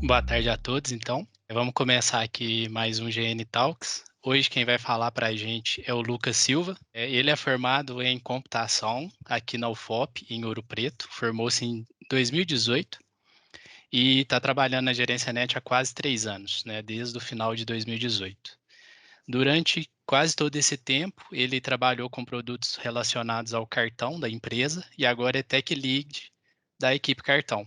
Boa tarde a todos, então. Vamos começar aqui mais um GN Talks. Hoje quem vai falar para a gente é o Lucas Silva. Ele é formado em computação aqui na UFOP, em Ouro Preto. Formou-se em 2018 e está trabalhando na Gerência Net há quase 3 anos, né, desde o final de 2018. Durante quase todo esse tempo, ele trabalhou com produtos relacionados ao cartão da empresa e agora é Tech Lead da equipe cartão.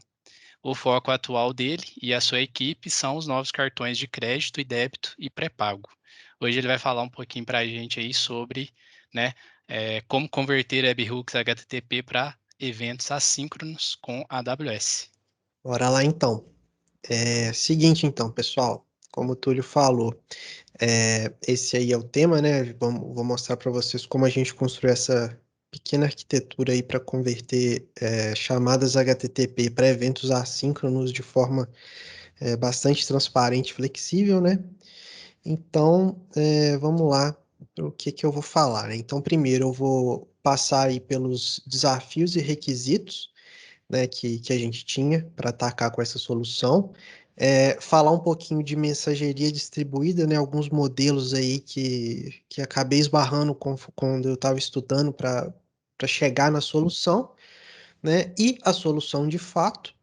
O foco atual dele e a sua equipe são os novos cartões de crédito e débito e pré-pago. Hoje ele vai falar um pouquinho para a gente aí sobre, né, como converter webhooks HTTP para eventos assíncronos com a AWS. Bora lá então. Seguinte então, pessoal, como o Túlio falou, esse aí é o tema, né? Vou mostrar para vocês como a gente construiu essa pequena arquitetura aí para converter chamadas HTTP para eventos assíncronos de forma bastante transparente e flexível, né? Então, vamos lá para o que eu vou falar, né? Então, primeiro eu vou passar aí pelos desafios e requisitos, né, que a gente tinha para atacar com essa solução. Falar um pouquinho de mensageria distribuída, né, alguns modelos aí que acabei esbarrando quando eu estava estudando para chegar na solução, né, e a solução de fato.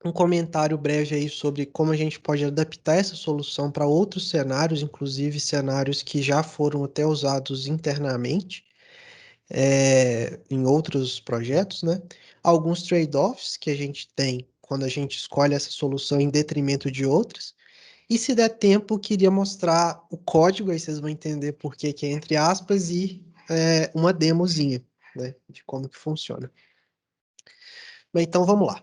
Um comentário breve aí sobre como a gente pode adaptar essa solução para outros cenários, inclusive cenários que já foram até usados internamente em outros projetos, né? Alguns trade-offs que a gente tem quando a gente escolhe essa solução em detrimento de outras. E se der tempo, queria mostrar o código, aí vocês vão entender por que que é entre aspas, e uma demozinha, né? De como que funciona. Bem, então vamos lá.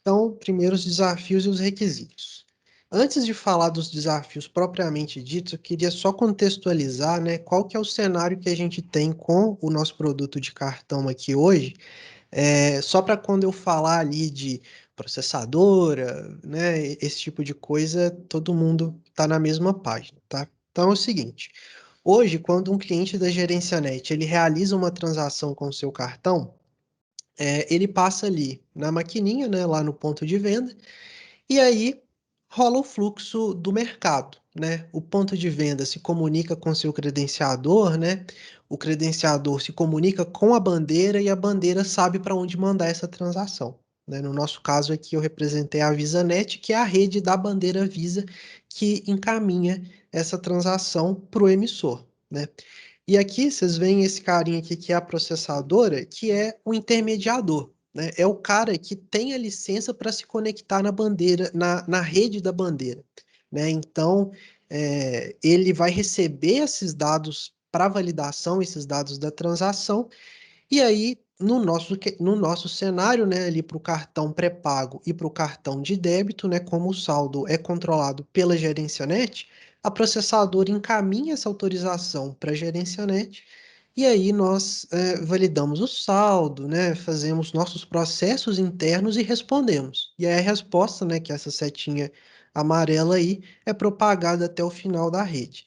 Então, primeiro os desafios e os requisitos. Antes de falar dos desafios propriamente ditos, eu queria só contextualizar, né, qual que é o cenário que a gente tem com o nosso produto de cartão aqui hoje, só para quando eu falar ali de processadora, né, esse tipo de coisa, todo mundo está na mesma página, tá? Então é o seguinte, hoje, quando um cliente da Gerência Net, ele realiza uma transação com o seu cartão, ele passa ali na maquininha, né, lá no ponto de venda, e aí rola o fluxo do mercado, né? O ponto de venda se comunica com seu credenciador, né? O credenciador se comunica com a bandeira e a bandeira sabe para onde mandar essa transação, né? No nosso caso aqui eu representei a VisaNet, que é a rede da bandeira Visa que encaminha essa transação para o emissor, né? E aqui vocês veem esse carinha aqui que é a processadora, que é o intermediador, né? É o cara que tem a licença para se conectar na bandeira, na rede da bandeira, né? Então, ele vai receber esses dados para validação, esses dados da transação, e aí, no nosso cenário, né, ali para o cartão pré-pago e para o cartão de débito, né, como o saldo é controlado pela gerência net, a processadora encaminha essa autorização para a gerência net, e aí nós validamos o saldo, né, fazemos nossos processos internos e respondemos. E aí a resposta, né, que é essa setinha amarela aí, é propagada até o final da rede.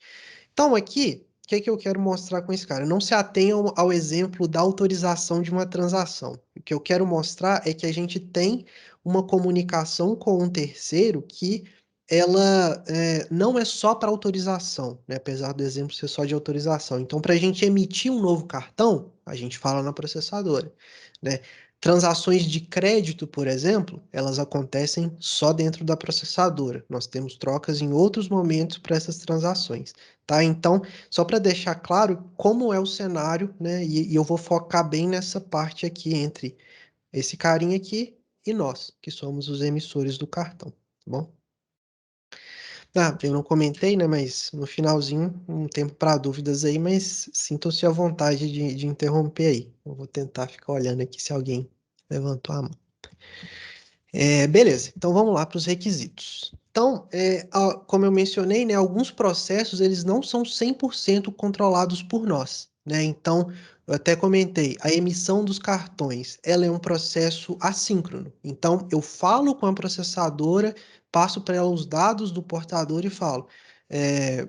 Então, aqui, o que é que eu quero mostrar com esse cara? Não se atenham ao exemplo da autorização de uma transação. O que eu quero mostrar é que a gente tem uma comunicação com um terceiro que ela não é só para autorização, né? Apesar do exemplo ser só de autorização. Então, para a gente emitir um novo cartão, a gente fala na processadora, né? Transações de crédito, por exemplo, elas acontecem só dentro da processadora. Nós temos trocas em outros momentos para essas transações. Tá? Então, só para deixar claro como é o cenário, né? E eu vou focar bem nessa parte aqui entre esse carinha aqui e nós, que somos os emissores do cartão, tá bom? Eu não comentei, né? Mas no finalzinho, um tempo para dúvidas aí, mas sintam-se à vontade de interromper aí. Eu vou tentar ficar olhando aqui se alguém levantou a mão. Beleza, então vamos lá para os requisitos. Então, como eu mencionei, né, alguns processos eles não são 100% controlados por nós, né? Então, eu até comentei, a emissão dos cartões, ela é um processo assíncrono. Então, eu falo com a processadora, passo para ela os dados do portador e falo, é,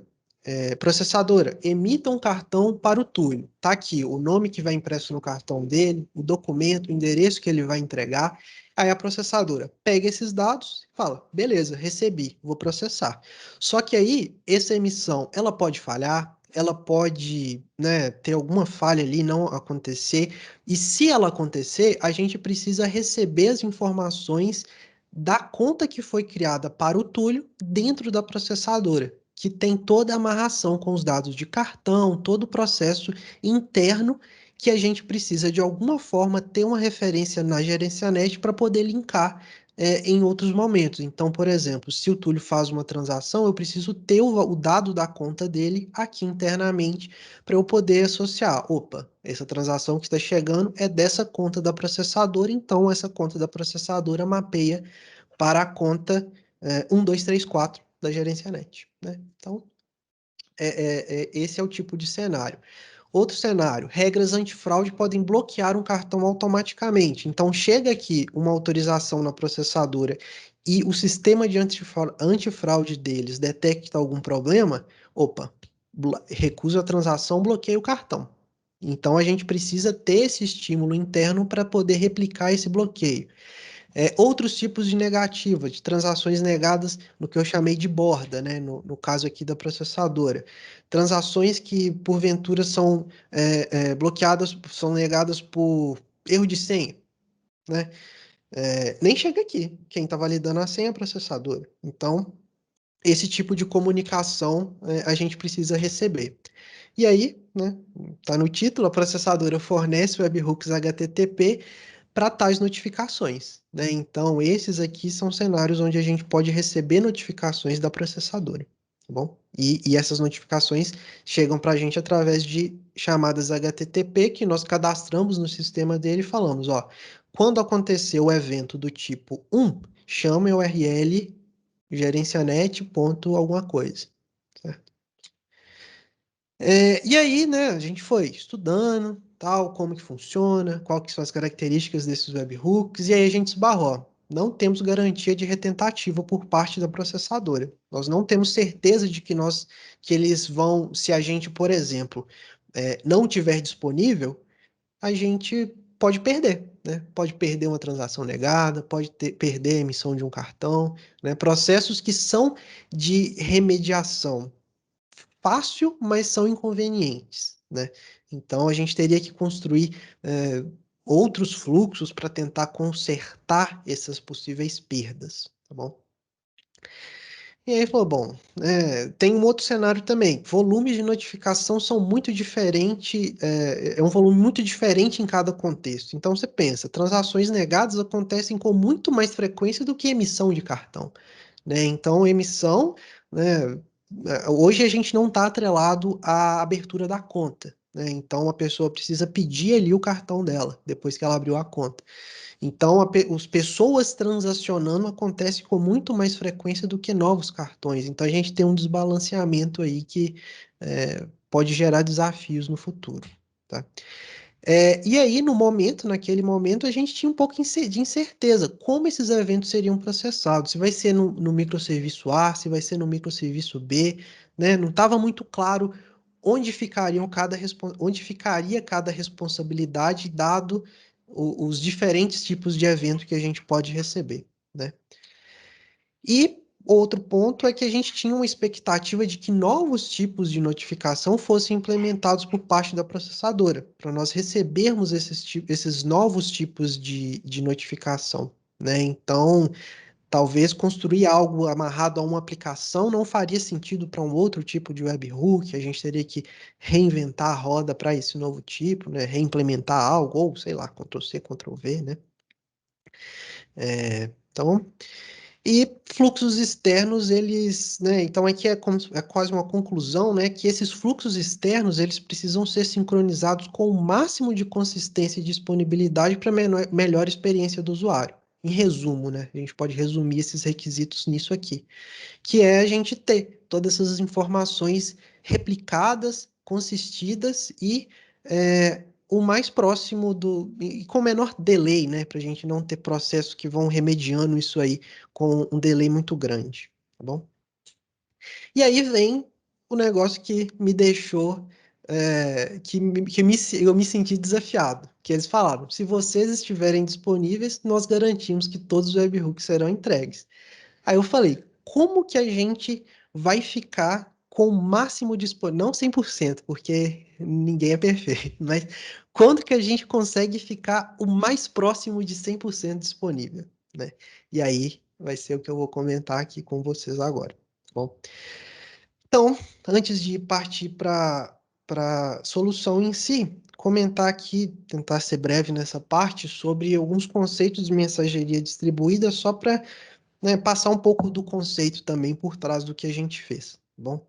processadora, emita um cartão para o Túlio. Tá aqui o nome que vai impresso no cartão dele, o documento, o endereço que ele vai entregar. Aí a processadora pega esses dados e fala, beleza, recebi, vou processar. Só que aí, essa emissão, ela pode falhar, ela pode, né, ter alguma falha ali, não acontecer. E se ela acontecer, a gente precisa receber as informações da conta que foi criada para o Túlio dentro da processadora, que tem toda a amarração com os dados de cartão, todo o processo interno que a gente precisa de alguma forma ter uma referência na GerenciaNet para poder linkar em outros momentos. Então, por exemplo, se o Túlio faz uma transação, eu preciso ter o dado da conta dele aqui internamente para eu poder associar. Opa, essa transação que está chegando é dessa conta da processadora, então essa conta da processadora mapeia para a conta 1234 da GerenciaNet, né? Então, esse é o tipo de cenário. Outro cenário, regras antifraude podem bloquear um cartão automaticamente. Então, chega aqui uma autorização na processadora e o sistema de antifraude deles detecta algum problema, opa, recusa a transação, bloqueia o cartão. Então, a gente precisa ter esse estímulo interno para poder replicar esse bloqueio. Outros tipos de negativa, de transações negadas no que eu chamei de borda, né? No caso aqui da processadora. Transações que, porventura, são bloqueadas, são negadas por erro de senha, né? Nem chega aqui. Quem está validando a senha é a processadora. Então, esse tipo de comunicação a gente precisa receber. E aí, né, tá no título, a processadora fornece webhooks HTTP para tais notificações, né? Então, esses aqui são cenários onde a gente pode receber notificações da processadora, tá bom? E essas notificações chegam para a gente através de chamadas HTTP que nós cadastramos no sistema dele e falamos, ó, quando acontecer o evento do tipo 1, chama a URL gerencianet ponto alguma coisa. E aí, né, a gente foi estudando, tal, como que funciona, qual que são as características desses webhooks, e aí a gente esbarrou. Não temos garantia de retentativa por parte da processadora. Nós não temos certeza de que eles vão, se a gente, por exemplo, não tiver disponível, a gente pode perder, né? Pode perder uma transação negada, pode perder a emissão de um cartão, né? Processos que são de remediação fácil, mas são inconvenientes, né? Então a gente teria que construir outros fluxos para tentar consertar essas possíveis perdas, tá bom? E aí falou, bom, tem um outro cenário também. Volumes de notificação são muito diferentes, é um volume muito diferente em cada contexto. Então você pensa, transações negadas acontecem com muito mais frequência do que emissão de cartão, né? Então emissão, né, hoje a gente não está atrelado à abertura da conta, né? Então a pessoa precisa pedir ali o cartão dela depois que ela abriu a conta. Então, as pessoas transacionando acontece com muito mais frequência do que novos cartões. Então, a gente tem um desbalanceamento aí que pode gerar desafios no futuro, tá? E aí, naquele momento, a gente tinha um pouco de incerteza. Como esses eventos seriam processados? Se vai ser no microserviço A, se vai ser no microserviço B, né? Não estava muito claro onde ficaria cada responsabilidade, dado os diferentes tipos de evento que a gente pode receber, né? E outro ponto é que a gente tinha uma expectativa de que novos tipos de notificação fossem implementados por parte da processadora, para nós recebermos esses novos tipos de notificação, né? Então, talvez construir algo amarrado a uma aplicação não faria sentido para um outro tipo de webhook, a gente teria que reinventar a roda para esse novo tipo, né? Reimplementar algo, ou sei lá, Ctrl+C, Ctrl+V, né? Então, e fluxos externos, eles, né? Então aqui é quase uma conclusão, né? Que esses fluxos externos, eles precisam ser sincronizados com o máximo de consistência e disponibilidade para melhor experiência do usuário. Em resumo, né? A gente pode resumir esses requisitos nisso aqui, que é a gente ter todas essas informações replicadas, consistidas e o mais próximo e com menor delay, né, para a gente não ter processos que vão remediando isso aí com um delay muito grande, tá bom? E aí vem o negócio que me deixou, eu me senti desafiado, que eles falaram, se vocês estiverem disponíveis, nós garantimos que todos os webhooks serão entregues. Aí eu falei, como que a gente vai ficar com o máximo disponível? Não 100%, porque ninguém é perfeito, mas quando que a gente consegue ficar o mais próximo de 100% disponível, né? E aí vai ser o que eu vou comentar aqui com vocês agora, tá bom? Então, antes de partir para a solução em si, comentar aqui, tentar ser breve nessa parte, sobre alguns conceitos de mensageria distribuída, só para, né, passar um pouco do conceito também por trás do que a gente fez, tá bom?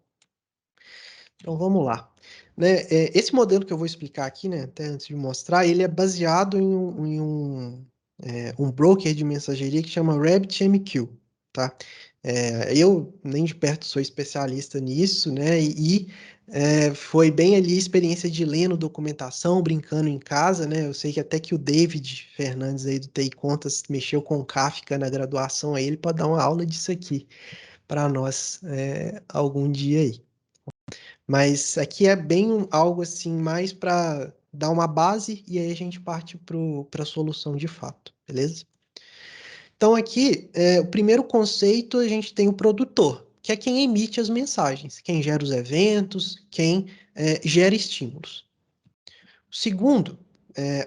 Então vamos lá. Né, esse modelo que eu vou explicar aqui, né, até antes de mostrar, ele é baseado em um broker de mensageria que chama RabbitMQ, tá? Eu nem de perto sou especialista nisso, né? Foi bem ali a experiência de lendo documentação, brincando em casa, né? Eu sei que até que o David Fernandes aí do TI Contas mexeu com Kafka na graduação aí, ele pode dar uma aula disso aqui para nós algum dia aí. Mas aqui é bem algo assim, mais para dar uma base e aí a gente parte para a solução de fato, beleza? Então aqui, o primeiro conceito, a gente tem o produtor, que é quem emite as mensagens, quem gera os eventos, quem gera estímulos. O segundo,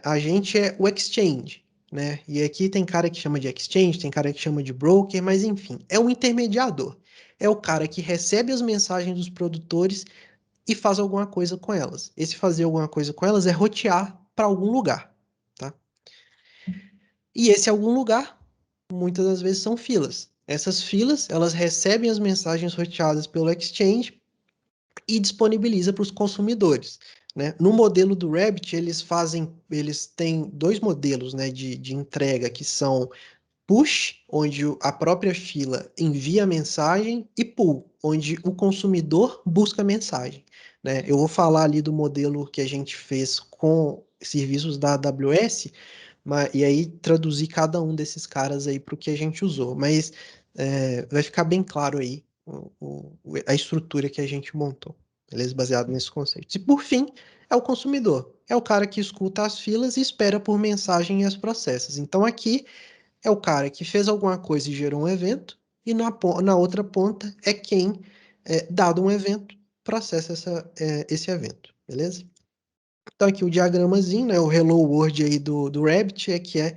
a gente é o exchange, né? E aqui tem cara que chama de exchange, tem cara que chama de broker, mas enfim, é um intermediador. É o cara que recebe as mensagens dos produtores e faz alguma coisa com elas. Esse fazer alguma coisa com elas é rotear para algum lugar, tá? E esse algum lugar, muitas das vezes são filas. Essas filas, elas recebem as mensagens roteadas pelo Exchange e disponibiliza para os consumidores, né? No modelo do Rabbit, eles têm dois modelos, né, de entrega que são push, onde a própria fila envia a mensagem, e pull, onde o consumidor busca a mensagem, né? Eu vou falar ali do modelo que a gente fez com serviços da AWS, e aí traduzir cada um desses caras aí para o que a gente usou. Mas vai ficar bem claro aí a estrutura que a gente montou, beleza? Baseado nesses conceitos. E por fim, é o consumidor. É o cara que escuta as filas e espera por mensagem e as processas. Então aqui é o cara que fez alguma coisa e gerou um evento, e na outra ponta é quem, dado um evento, processa esse evento, beleza? Então aqui o diagramazinho, né, o Hello World aí do Rabbit que é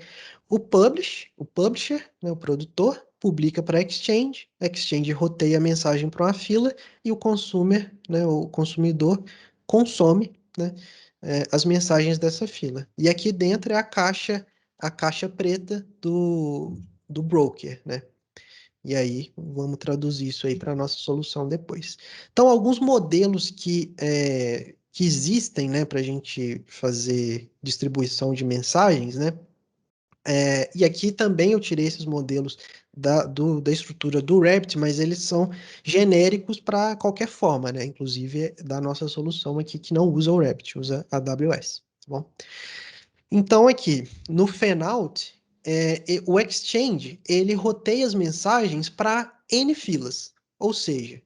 o publisher, né, o produtor, publica para a Exchange, a Exchange roteia a mensagem para uma fila e o consumer, né, o consumidor, consome, né, as mensagens dessa fila. E aqui dentro é a caixa preta do broker, né? E aí, vamos traduzir isso aí para a nossa solução depois. Então, alguns modelos que existem, né, para a gente fazer distribuição de mensagens, né? E aqui também eu tirei esses modelos da estrutura do Rabbit, mas eles são genéricos para qualquer forma, né? Inclusive da nossa solução aqui, que não usa o Rabbit, usa a AWS, tá bom? Então, aqui, no Fanout, o Exchange, ele roteia as mensagens para N filas. Ou seja,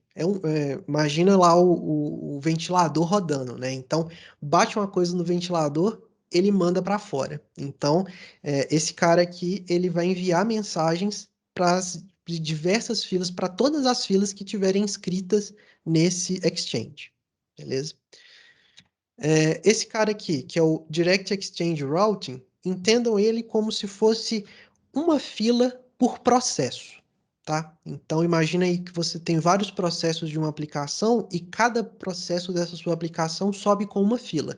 imagina lá o ventilador rodando, né? Então, bate uma coisa no ventilador, ele manda para fora. Então, esse cara aqui, ele vai enviar mensagens para diversas filas, para todas as filas que tiverem inscritas nesse Exchange. Beleza? Esse cara aqui, que é o Direct Exchange Routing, entendam ele como se fosse uma fila por processo, tá? Então imagina aí que você tem vários processos de uma aplicação e cada processo dessa sua aplicação sobe com uma fila.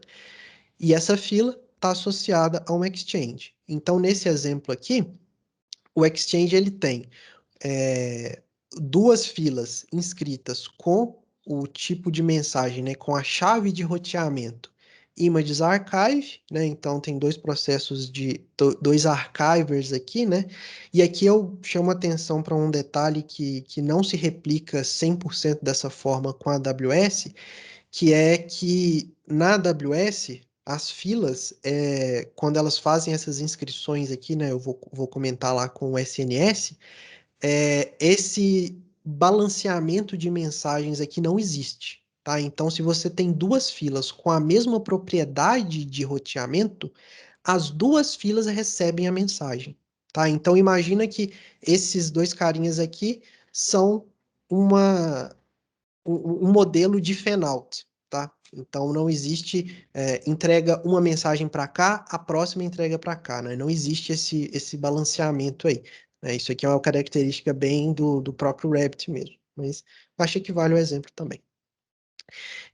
E essa fila está associada a um exchange. Então nesse exemplo aqui, o exchange ele tem é, duas filas inscritas com o tipo de mensagem, né, com a chave de roteamento Images Archive, né, então tem dois processos dois archivers aqui, né, e aqui eu chamo atenção para um detalhe que não se replica 100% dessa forma com a AWS, que é que na AWS, as filas, quando elas fazem essas inscrições aqui, né, eu vou comentar lá com o SNS, esse balanceamento de mensagens aqui não existe. tá? Então, se você tem duas filas com a mesma propriedade de roteamento, as duas filas recebem a mensagem, tá? Então, imagina que esses dois carinhas aqui são um modelo de fan-out, tá? Então, não existe entrega uma mensagem para cá, a próxima entrega para cá, né? Não existe esse balanceamento aí, né? Isso aqui é uma característica bem do próprio Rabbit mesmo, mas achei que vale o exemplo também.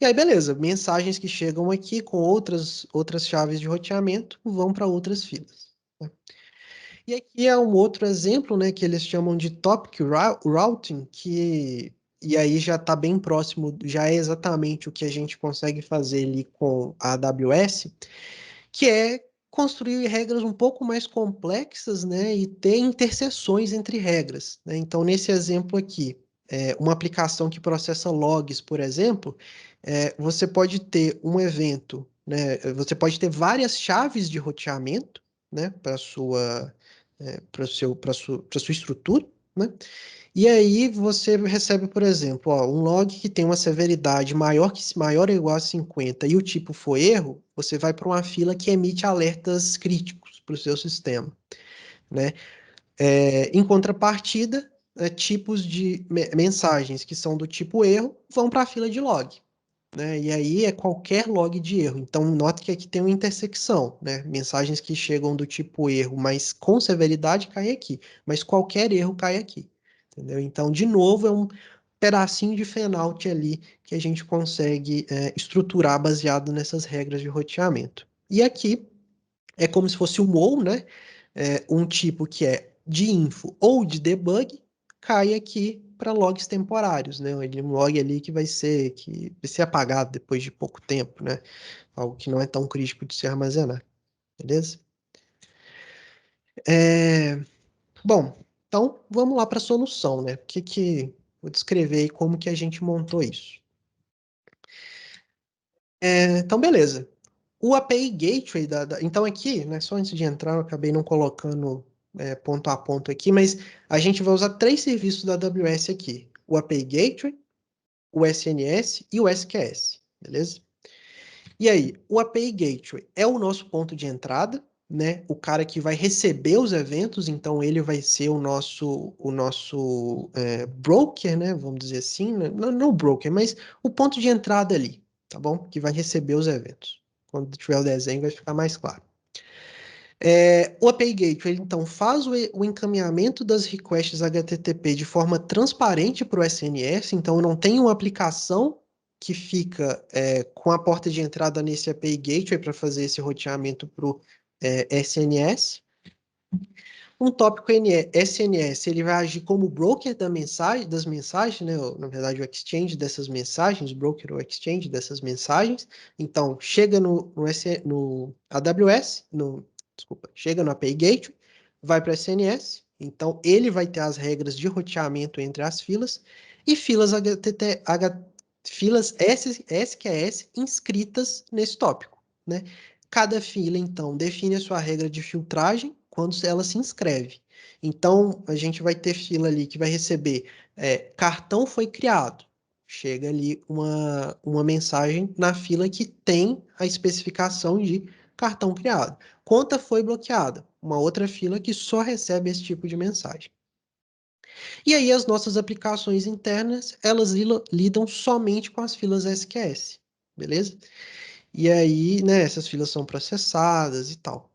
E aí, beleza, mensagens que chegam aqui com outras chaves de roteamento vão para outras filas, né? E aqui é um outro exemplo, né, que eles chamam de topic routing, e aí já está bem próximo, já é exatamente o que a gente consegue fazer ali com a AWS, que é construir regras um pouco mais complexas, né, e ter interseções entre regras, né? Então, nesse exemplo aqui, uma aplicação que processa logs, por exemplo, você pode ter um evento, né, você pode ter várias chaves de roteamento, né, para sua estrutura, né? E aí você recebe, por exemplo, ó, um log que tem uma severidade maior ou igual a 50 e o tipo for erro, você vai para uma fila que emite alertas críticos para o seu sistema, né? Em contrapartida, tipos de mensagens que são do tipo erro vão para a fila de log, né? E aí é qualquer log de erro. Então, note que aqui tem uma intersecção, né? Mensagens que chegam do tipo erro, mas com severidade caem aqui, mas qualquer erro cai aqui, entendeu? Então, de novo, é um pedacinho de fan-out ali que a gente consegue estruturar baseado nessas regras de roteamento. E aqui é como se fosse um ou, né? Um tipo que é de info ou de debug, cai aqui para logs temporários, né? Um log ali que vai ser apagado depois de pouco tempo, né? Algo que não é tão crítico de se armazenar, beleza? Bom, então vamos lá para a solução, né? Vou descrever aí como que a gente montou isso. Então, beleza. O API Gateway então aqui, né, só antes de entrar, eu acabei não colocando ponto a ponto aqui, mas a gente vai usar três serviços da AWS aqui: o API Gateway, o SNS e o SQS, beleza? E aí, o API Gateway é o nosso ponto de entrada, né? O cara que vai receber os eventos, então ele vai ser o nosso broker, né? Vamos dizer assim, né? Não o broker, mas o ponto de entrada ali, tá bom? Que vai receber os eventos. Quando tiver o desenho vai ficar mais claro. O API Gateway, então, faz o encaminhamento das requests HTTP de forma transparente para o SNS, então não tem uma aplicação que fica com a porta de entrada nesse API Gateway para fazer esse roteamento para o SNS. Um tópico SNS, ele vai agir como broker das mensagens, né? Na verdade, o exchange dessas mensagens, broker ou exchange dessas mensagens. Então, chega no AWS, desculpa, chega no API Gateway, vai para SNS. Então, ele vai ter as regras de roteamento entre as filas e filas SQS inscritas nesse tópico, né? Cada fila, então, define a sua regra de filtragem quando ela se inscreve. Então, a gente vai ter fila ali que vai receber cartão foi criado. Chega ali uma mensagem na fila que tem a especificação de cartão criado. Conta foi bloqueada. Uma outra fila que só recebe esse tipo de mensagem. E aí as nossas aplicações internas, elas lidam somente com as filas SQS, beleza? E aí, né, essas filas são processadas e tal.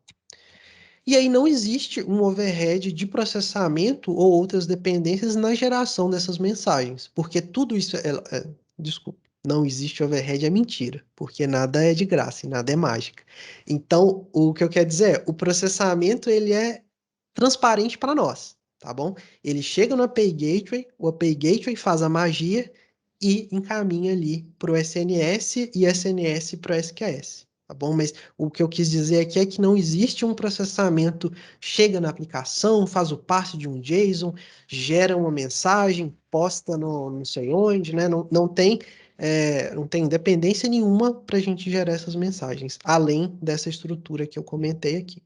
E aí não existe um overhead de processamento ou outras dependências na geração dessas mensagens, porque tudo isso desculpa, não existe overhead é mentira, porque nada é de graça e nada é mágica. Então, o que eu quero dizer é, o processamento ele é transparente para nós, tá bom? Ele chega no API Gateway, o API Gateway faz a magia e encaminha ali para o SNS e SNS para o SQS, tá bom? Mas o que eu quis dizer aqui é que não existe um processamento, chega na aplicação, faz o parse de um JSON, gera uma mensagem, posta no não sei onde, né? Não tem independência nenhuma para a gente gerar essas mensagens, além dessa estrutura que eu comentei aqui.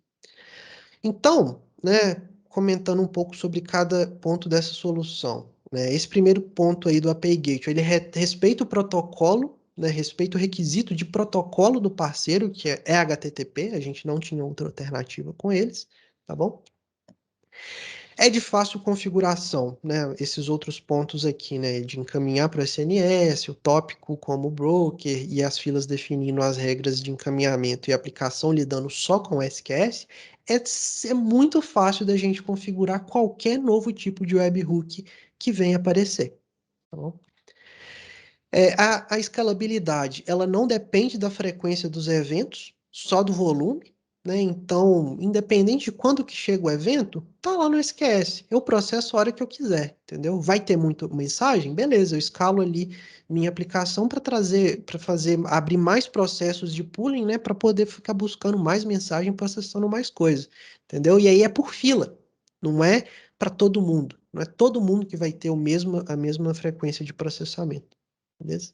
Então, né, comentando um pouco sobre cada ponto dessa solução, né, esse primeiro ponto aí do API Gateway, ele respeita o protocolo né, respeita o requisito de protocolo do parceiro, que é HTTP, a gente não tinha outra alternativa com eles, tá bom? É de fácil configuração, né? Esses outros pontos aqui, né? De encaminhar para o SNS, o tópico como broker e as filas definindo as regras de encaminhamento e aplicação lidando só com o SQS, é muito fácil da gente configurar qualquer novo tipo de webhook que venha aparecer. Tá bom? A escalabilidade, ela não depende da frequência dos eventos, só do volume, né? Então, independente de quando que chega o evento, tá lá no SQS. Eu processo a hora que eu quiser, entendeu? Vai ter muita mensagem? Beleza, eu escalo ali minha aplicação para abrir mais processos de pooling, né? Para poder ficar buscando mais mensagem, processando mais coisas, entendeu? E aí é por fila, não é para todo mundo. Não é todo mundo que vai ter a mesma frequência de processamento. Beleza?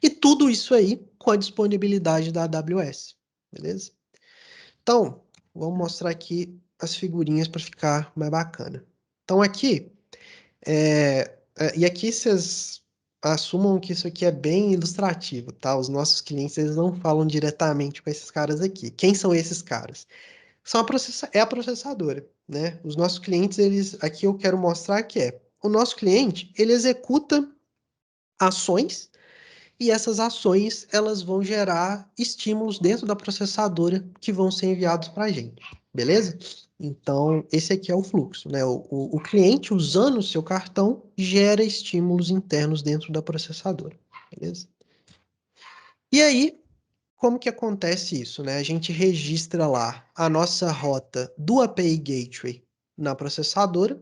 E tudo isso aí com a disponibilidade da AWS, beleza? Então, vamos mostrar aqui as figurinhas para ficar mais bacana. Então, aqui, e aqui vocês assumam que isso aqui é bem ilustrativo, tá? Os nossos clientes, eles não falam diretamente com esses caras aqui. Quem são esses caras? É a processadora, né? Os nossos clientes, aqui eu quero mostrar que o nosso cliente, ele executa ações. E essas ações, elas vão gerar estímulos dentro da processadora que vão ser enviados para a gente, beleza? Então, esse aqui é o fluxo, né? O cliente, usando o seu cartão, gera estímulos internos dentro da processadora, beleza? E aí, como que acontece isso, né? A gente registra lá a nossa rota do API Gateway na processadora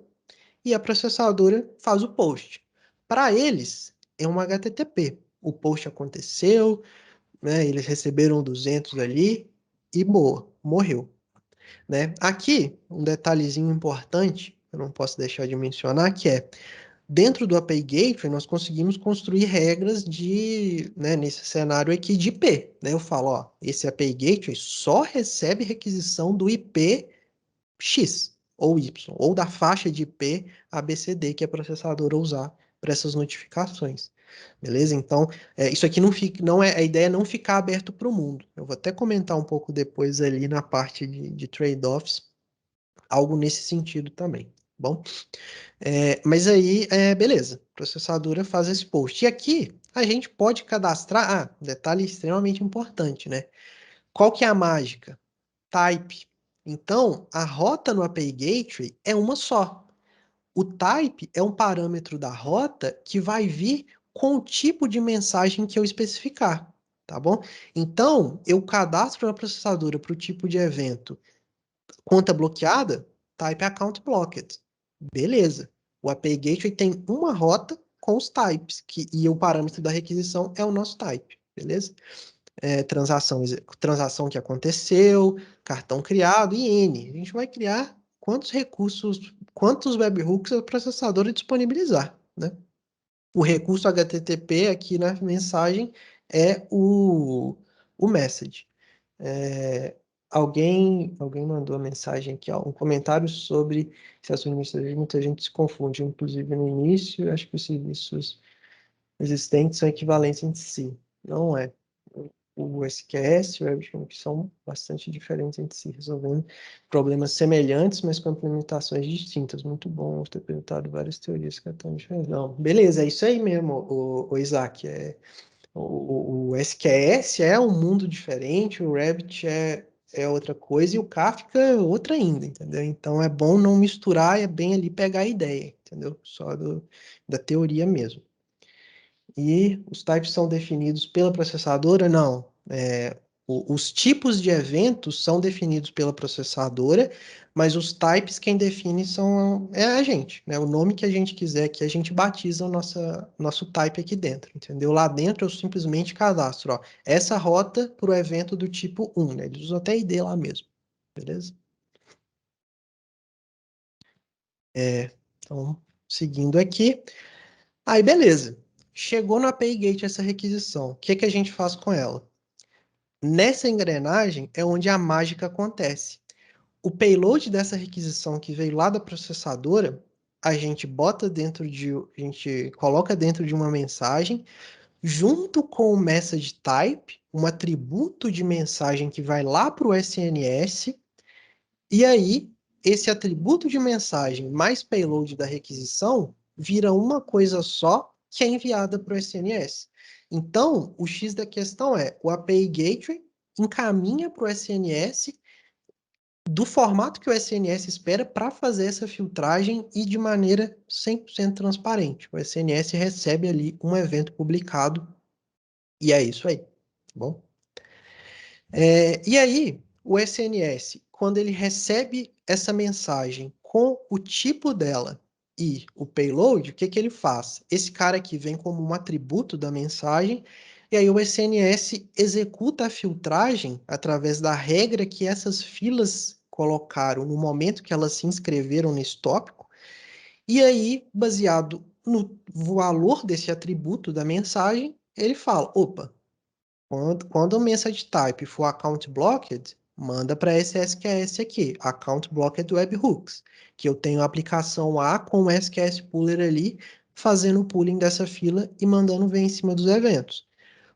e a processadora faz o post. Para eles, é um HTTP. O post aconteceu, né? Eles receberam 200 ali e boa, morreu, né? Aqui, um detalhezinho importante, eu não posso deixar de mencionar, que dentro do API Gateway, nós conseguimos construir regras né, nesse cenário aqui de IP, né? Eu falo, ó, esse API Gateway só recebe requisição do IP X ou Y, ou da faixa de IP ABCD que a processadora usar para essas notificações. Beleza? Então, isso aqui não fica, não é, a ideia é não ficar aberto para o mundo. Eu vou até comentar um pouco depois ali na parte de trade-offs, algo nesse sentido também. Bom, mas aí, beleza, a processadora faz esse post. E aqui a gente pode cadastrar, detalhe extremamente importante, né? Qual que é a mágica? Type. Então, a rota no API Gateway é uma só. O type é um parâmetro da rota que vai vir com o tipo de mensagem que eu especificar, tá bom? Então, eu cadastro na processadora para o tipo de evento conta bloqueada, type account blocked. Beleza. O API Gateway tem uma rota com os types, e o parâmetro da requisição é o nosso type, beleza? Transação que aconteceu, cartão criado e N. A gente vai criar quantos recursos, quantos webhooks a processadora disponibilizar, né? O recurso HTTP aqui na mensagem é o message. É, alguém mandou a mensagem aqui, ó, um comentário sobre se as administrativas, muita gente se confunde, inclusive no início, acho que os serviços existentes são equivalentes entre si. Não é. O SQS e o WebFront são bastante diferentes entre si, resolvendo problemas semelhantes, mas com implementações distintas. Muito bom ter perguntado várias teorias que estão diferentes. Não, beleza, é isso aí mesmo, o Isaac. O SQS é um mundo diferente, o Rabbit é outra coisa e o Kafka é outra ainda, entendeu? Então é bom não misturar, é bem ali pegar a ideia, entendeu? Só da teoria mesmo. E os types são definidos pela processadora? Não. Os tipos de eventos são definidos pela processadora, mas os types quem define é a gente, né? O nome que a gente quiser, que a gente batiza o nosso type aqui dentro, entendeu? Lá dentro eu simplesmente cadastro, ó, essa rota para o evento do tipo 1, né? Eles usam até ID lá mesmo, beleza? Então, seguindo aqui. Aí, beleza. Chegou no API Gate essa requisição. O que que a gente faz com ela? Nessa engrenagem é onde a mágica acontece. O payload dessa requisição que veio lá da processadora, a gente coloca dentro de uma mensagem, junto com o message type, um atributo de mensagem que vai lá para o SNS, e aí esse atributo de mensagem mais payload da requisição vira uma coisa só que é enviada para o SNS. Então, o X da questão é, o API Gateway encaminha para o SNS do formato que o SNS espera para fazer essa filtragem e de maneira 100% transparente. O SNS recebe ali um evento publicado e é isso aí, tá bom? E aí, o SNS, quando ele recebe essa mensagem com o tipo dela e o payload, o que que ele faz? Esse cara aqui vem como um atributo da mensagem, e aí o SNS executa a filtragem através da regra que essas filas colocaram no momento que elas se inscreveram nesse tópico, e aí, baseado no valor desse atributo da mensagem, ele fala, opa, quando o message type for account blocked, manda para esse SQS aqui, account blocked webhooks, que eu tenho a aplicação A com o SQS puller ali, fazendo o pooling dessa fila e mandando ver em cima dos eventos.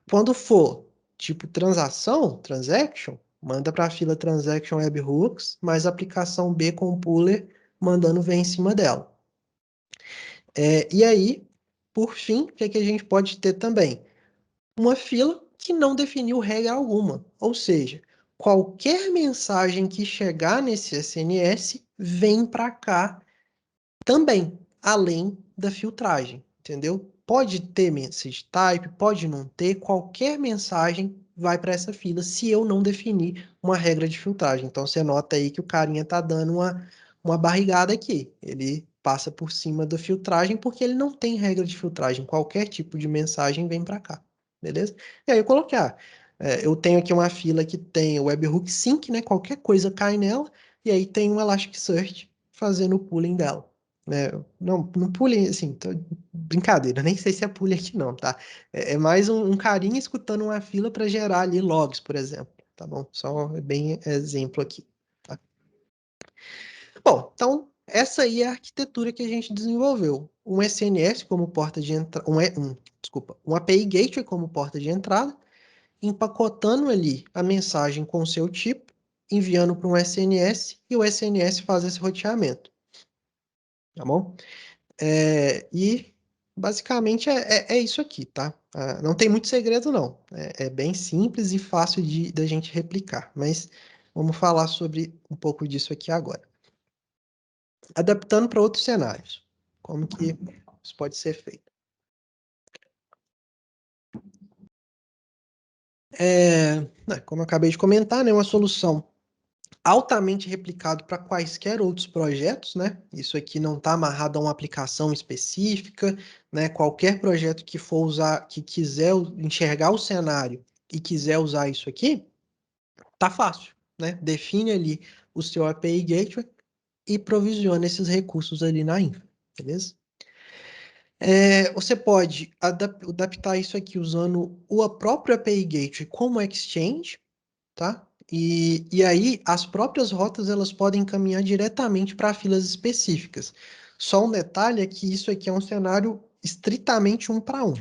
Quando for tipo transação, transaction, manda para a fila transaction webhooks, mais a aplicação B com o puller, mandando ver em cima dela. E aí, por fim, o que, que a gente pode ter também? Uma fila que não definiu regra alguma. Ou seja, qualquer mensagem que chegar nesse SNS vem para cá também, além da filtragem, entendeu? Pode ter message type, pode não ter, qualquer mensagem vai para essa fila se eu não definir uma regra de filtragem. Então você nota aí que o carinha tá dando uma barrigada aqui. Ele passa por cima da filtragem porque ele não tem regra de filtragem. Qualquer tipo de mensagem vem para cá, beleza? E aí eu coloquei, eu tenho aqui uma fila que tem o webhook sync, né? Qualquer coisa cai nela, e aí tem um Elasticsearch fazendo o pooling dela. Né? Não pule, assim, brincadeira, nem sei se é pule aqui não, tá? É mais um carinha escutando uma fila para gerar ali logs, por exemplo, tá bom? Só bem exemplo aqui, tá? Bom, então essa aí é a arquitetura que a gente desenvolveu. Um SNS como porta de entrada, um API Gateway como porta de entrada, empacotando ali a mensagem com o seu tipo, enviando para um SNS e o SNS faz esse roteamento, tá bom? E basicamente é isso aqui, tá? Não tem muito segredo, não. É bem simples e fácil da gente replicar, mas vamos falar sobre um pouco disso aqui agora. Adaptando para outros cenários. Como que isso pode ser feito? Como eu acabei de comentar, né, uma solução altamente replicado para quaisquer outros projetos, né? Isso aqui não está amarrado a uma aplicação específica, né? Qualquer projeto que for usar, que quiser enxergar o cenário e quiser usar isso aqui, tá fácil, né? Define ali o seu API Gateway e provisiona esses recursos ali na infra, beleza? Você pode adaptar isso aqui usando o próprio API Gateway como Exchange, tá? E aí as próprias rotas elas podem caminhar diretamente para filas específicas. Só um detalhe é que isso aqui é um cenário estritamente um para um.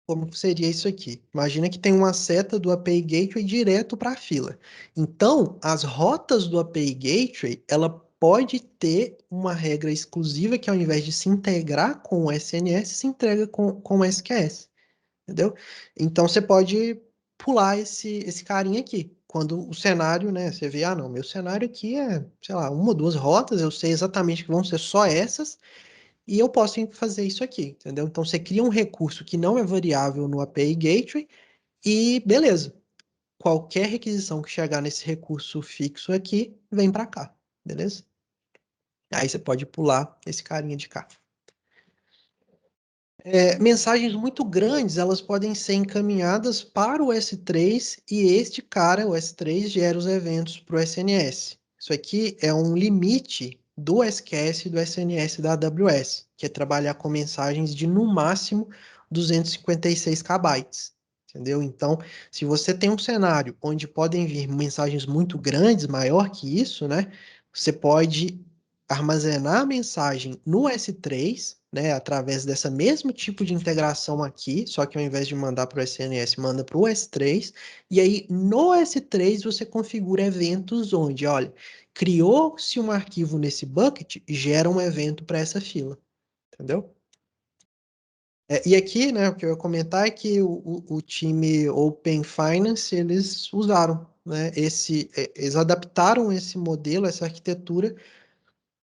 Como seria isso aqui? Imagina que tem uma seta do API Gateway direto para a fila. Então, as rotas do API Gateway, ela pode ter uma regra exclusiva que ao invés de se integrar com o SNS, se integra com o SQS. Entendeu? Então você pode pular esse carinha aqui. Quando o cenário, né? Você vê, não, meu cenário aqui é, sei lá, uma ou duas rotas, eu sei exatamente que vão ser só essas, e eu posso fazer isso aqui, entendeu? Então você cria um recurso que não é variável no API Gateway, e beleza. Qualquer requisição que chegar nesse recurso fixo aqui, vem para cá, beleza? Aí você pode pular esse carinha de cá. Mensagens muito grandes, elas podem ser encaminhadas para o S3 e este cara, o S3, gera os eventos para o SNS. Isso aqui é um limite do SQS e do SNS da AWS, que é trabalhar com mensagens de no máximo 256 KB. Entendeu? Então, se você tem um cenário onde podem vir mensagens muito grandes, maior que isso, né? Você pode armazenar a mensagem no S3 né, através dessa mesmo tipo de integração aqui, só que ao invés de mandar para o SNS, manda para o S3, e aí no S3 você configura eventos onde, olha, criou-se um arquivo nesse bucket, gera um evento para essa fila, entendeu? E aqui, né, o que eu ia comentar é que o time Open Finance, eles usaram, né, eles adaptaram esse modelo, essa arquitetura,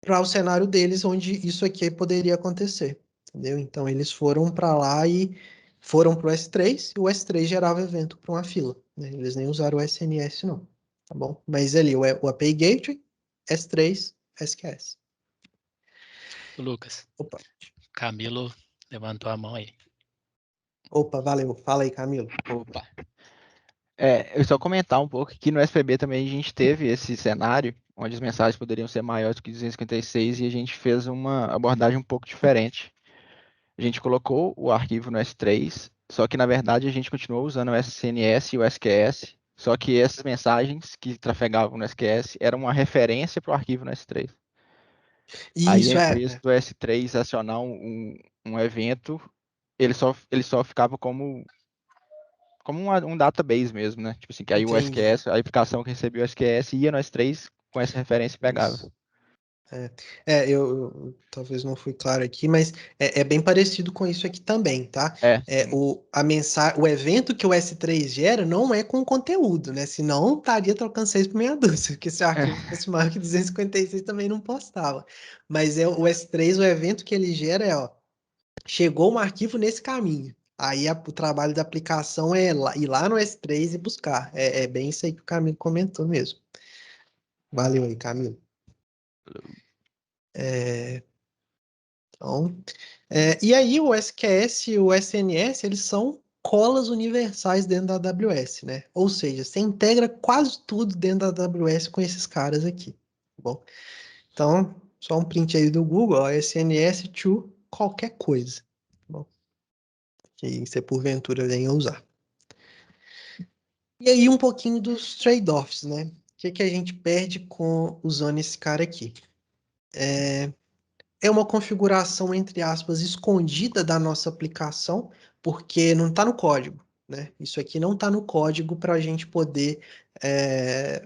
para o cenário deles, onde isso aqui poderia acontecer, entendeu? Então, eles foram para lá e foram para o S3, e o S3 gerava evento para uma fila, né? Eles nem usaram o SNS, não, tá bom? Mas ali, o API Gateway, S3, SQS. Lucas, Opa, Camilo levantou a mão aí. opa, valeu. Fala aí, Camilo. Opa. Eu só comentar um pouco que no SPB também a gente teve esse cenário onde as mensagens poderiam ser maiores do que 256 e a gente fez uma abordagem um pouco diferente. A gente colocou o arquivo no S3, só que na verdade a gente continuou usando o SNS e o SQS, só que essas mensagens que trafegavam no SQS eram uma referência para o arquivo no S3. Aí, Isso, em vez do S3 acionar um evento, ele só ficava como um database mesmo, né? Tipo assim, que aí o entendi. SQS, a aplicação que recebia o SQS ia no S3 com essa referência e pegava. Isso. Eu talvez não fui claro aqui, mas é bem parecido com isso aqui também, tá? Sim. O evento que o S3 gera não é com conteúdo, né? Senão estaria trocando 6 por meia dúzia, porque se o arquivo fosse maior que 256 também não postava. Mas o S3, o evento que ele gera ó, chegou um arquivo nesse caminho. Aí o trabalho da aplicação é ir lá no S3 e buscar. É bem isso aí que o Camilo comentou mesmo. Valeu aí, Camilo. Então, e aí o SQS e o SNS, eles são colas universais dentro da AWS, né? Ou seja, você integra quase tudo dentro da AWS com esses caras aqui, tá bom? Então, só um print aí do Google, ó, SNS to qualquer coisa, tá bom? Que você porventura venha usar. E aí um pouquinho dos trade-offs, né? O que a gente perde usando esse cara aqui? É uma configuração, entre aspas, escondida da nossa aplicação, porque não está no código, né? Isso aqui não está no código para a gente poder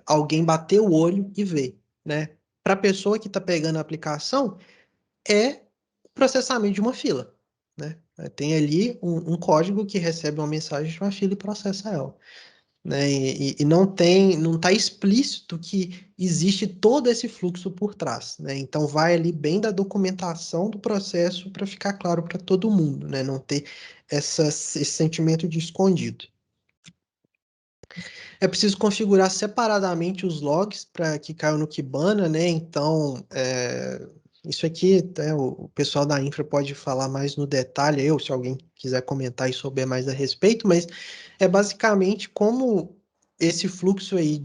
alguém bater o olho e ver, né? Para a pessoa que está pegando a aplicação, é o processamento de uma fila, né? Tem ali um código que recebe uma mensagem de uma fila e processa ela, né? E não está explícito que existe todo esse fluxo por trás, né? Então vai ali bem da documentação do processo para ficar claro para todo mundo, né? Não ter esse sentimento de escondido. É preciso configurar separadamente os logs para que caiam no Kibana, né? Então, isso aqui, o pessoal da infra pode falar mais no detalhe, se alguém quiser comentar e souber mais a respeito, mas é basicamente como esse fluxo aí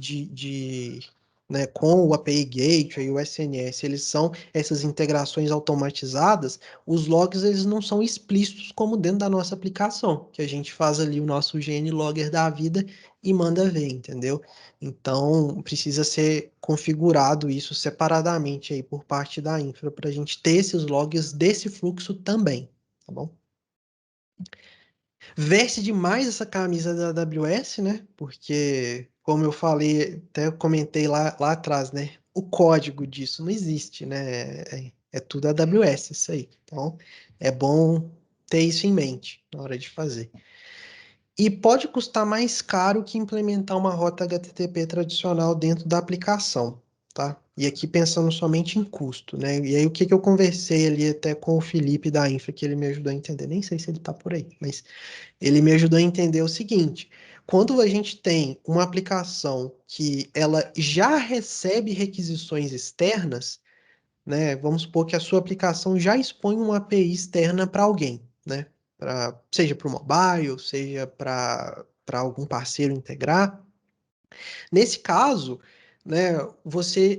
né, com o API Gateway e o SNS, eles são essas integrações automatizadas, os logs eles não são explícitos como dentro da nossa aplicação, que a gente faz ali o nosso GN Logger da vida e manda ver, entendeu? Então, precisa ser configurado isso separadamente aí por parte da infra para a gente ter esses logs desse fluxo também, tá bom? Veste demais essa camisa da AWS, né? Porque, como eu falei, até comentei lá atrás, né? O código disso não existe, né? É tudo AWS, isso aí. Então, é bom ter isso em mente na hora de fazer. E pode custar mais caro que implementar uma rota HTTP tradicional dentro da aplicação, tá? E aqui pensando somente em custo, né? E aí o que eu conversei ali até com o Felipe da Infra, que ele me ajudou a entender, nem sei se ele tá por aí, mas ele me ajudou a entender o seguinte: quando a gente tem uma aplicação que ela já recebe requisições externas, né? Vamos supor que a sua aplicação já expõe uma API externa para alguém, né? Seja para o mobile, seja para algum parceiro integrar. Nesse caso, né,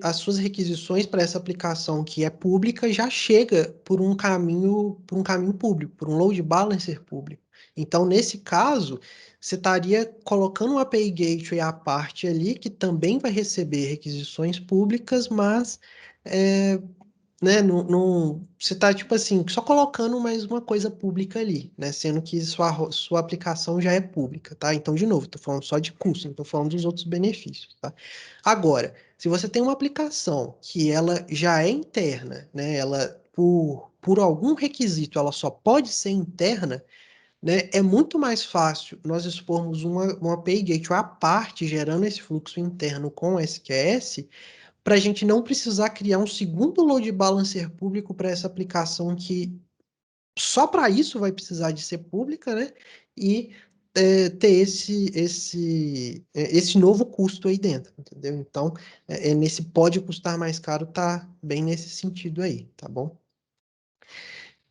as suas requisições para essa aplicação que é pública já chega por um caminho público, por um load balancer público. Então, nesse caso, você estaria colocando um API Gateway à parte ali, que também vai receber requisições públicas, mas é, né, você está, tipo assim, só colocando mais uma coisa pública ali, né, sendo que sua aplicação já é pública, tá? Então, de novo, estou falando só de custo, não estou falando dos outros benefícios, tá? Agora, se você tem uma aplicação que ela já é interna, né, ela, por algum requisito, ela só pode ser interna, né, é muito mais fácil nós expormos uma API Gateway à parte, gerando esse fluxo interno com SQS, para a gente não precisar criar um segundo load balancer público para essa aplicação que só para isso vai precisar de ser pública, né? E ter esse novo custo aí dentro, entendeu? Então, nesse pode custar mais caro, tá bem nesse sentido aí, tá bom?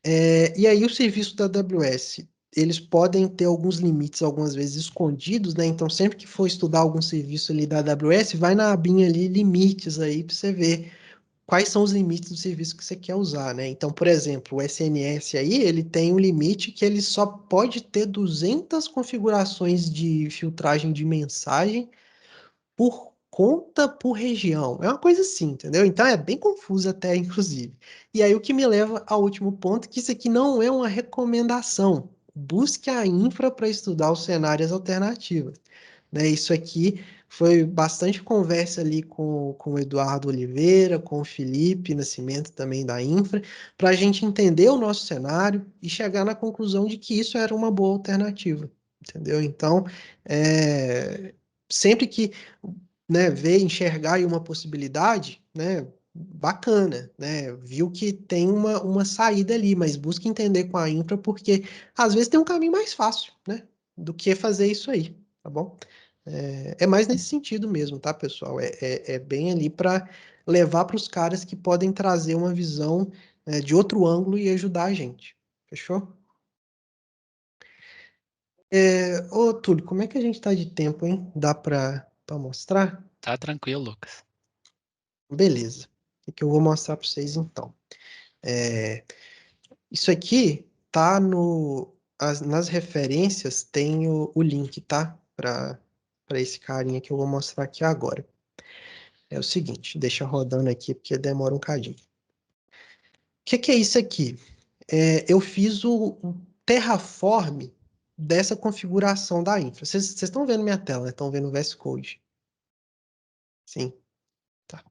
E aí o serviço da AWS, eles podem ter alguns limites, algumas vezes escondidos, né? Então, sempre que for estudar algum serviço ali da AWS, vai na abinha ali, limites aí, para você ver quais são os limites do serviço que você quer usar, né? Então, por exemplo, o SNS aí, ele tem um limite que ele só pode ter 200 configurações de filtragem de mensagem por conta por região. É uma coisa assim, entendeu? Então é bem confuso até, inclusive. E aí o que me leva ao último ponto, que isso aqui não é uma recomendação. Busque a infra para estudar os cenários alternativos, né? Isso aqui foi bastante conversa ali com o Eduardo Oliveira, com o Felipe Nascimento também da Infra, para a gente entender o nosso cenário e chegar na conclusão de que isso era uma boa alternativa, entendeu? Então, sempre que, né, ver, enxergar aí uma possibilidade, né, bacana, né, viu que tem uma saída ali, mas busca entender com a Infra, porque às vezes tem um caminho mais fácil, né, do que fazer isso aí, tá bom? É mais nesse sentido mesmo, tá, pessoal? É bem ali para levar para os caras que podem trazer uma visão, de outro ângulo e ajudar a gente. Fechou? Ô, Túlio, como é que a gente tá de tempo, hein? Dá para mostrar? Tá tranquilo, Lucas. Beleza. O que eu vou mostrar para vocês então? É, Isso aqui tá nas referências, tem o link, tá? Para esse carinha que eu vou mostrar aqui agora. É o seguinte, deixa rodando aqui porque demora um cadinho. O que é isso aqui? Eu fiz o Terraform dessa configuração da infra. Vocês estão vendo minha tela, né? Estão vendo o VS Code? Sim. Tá.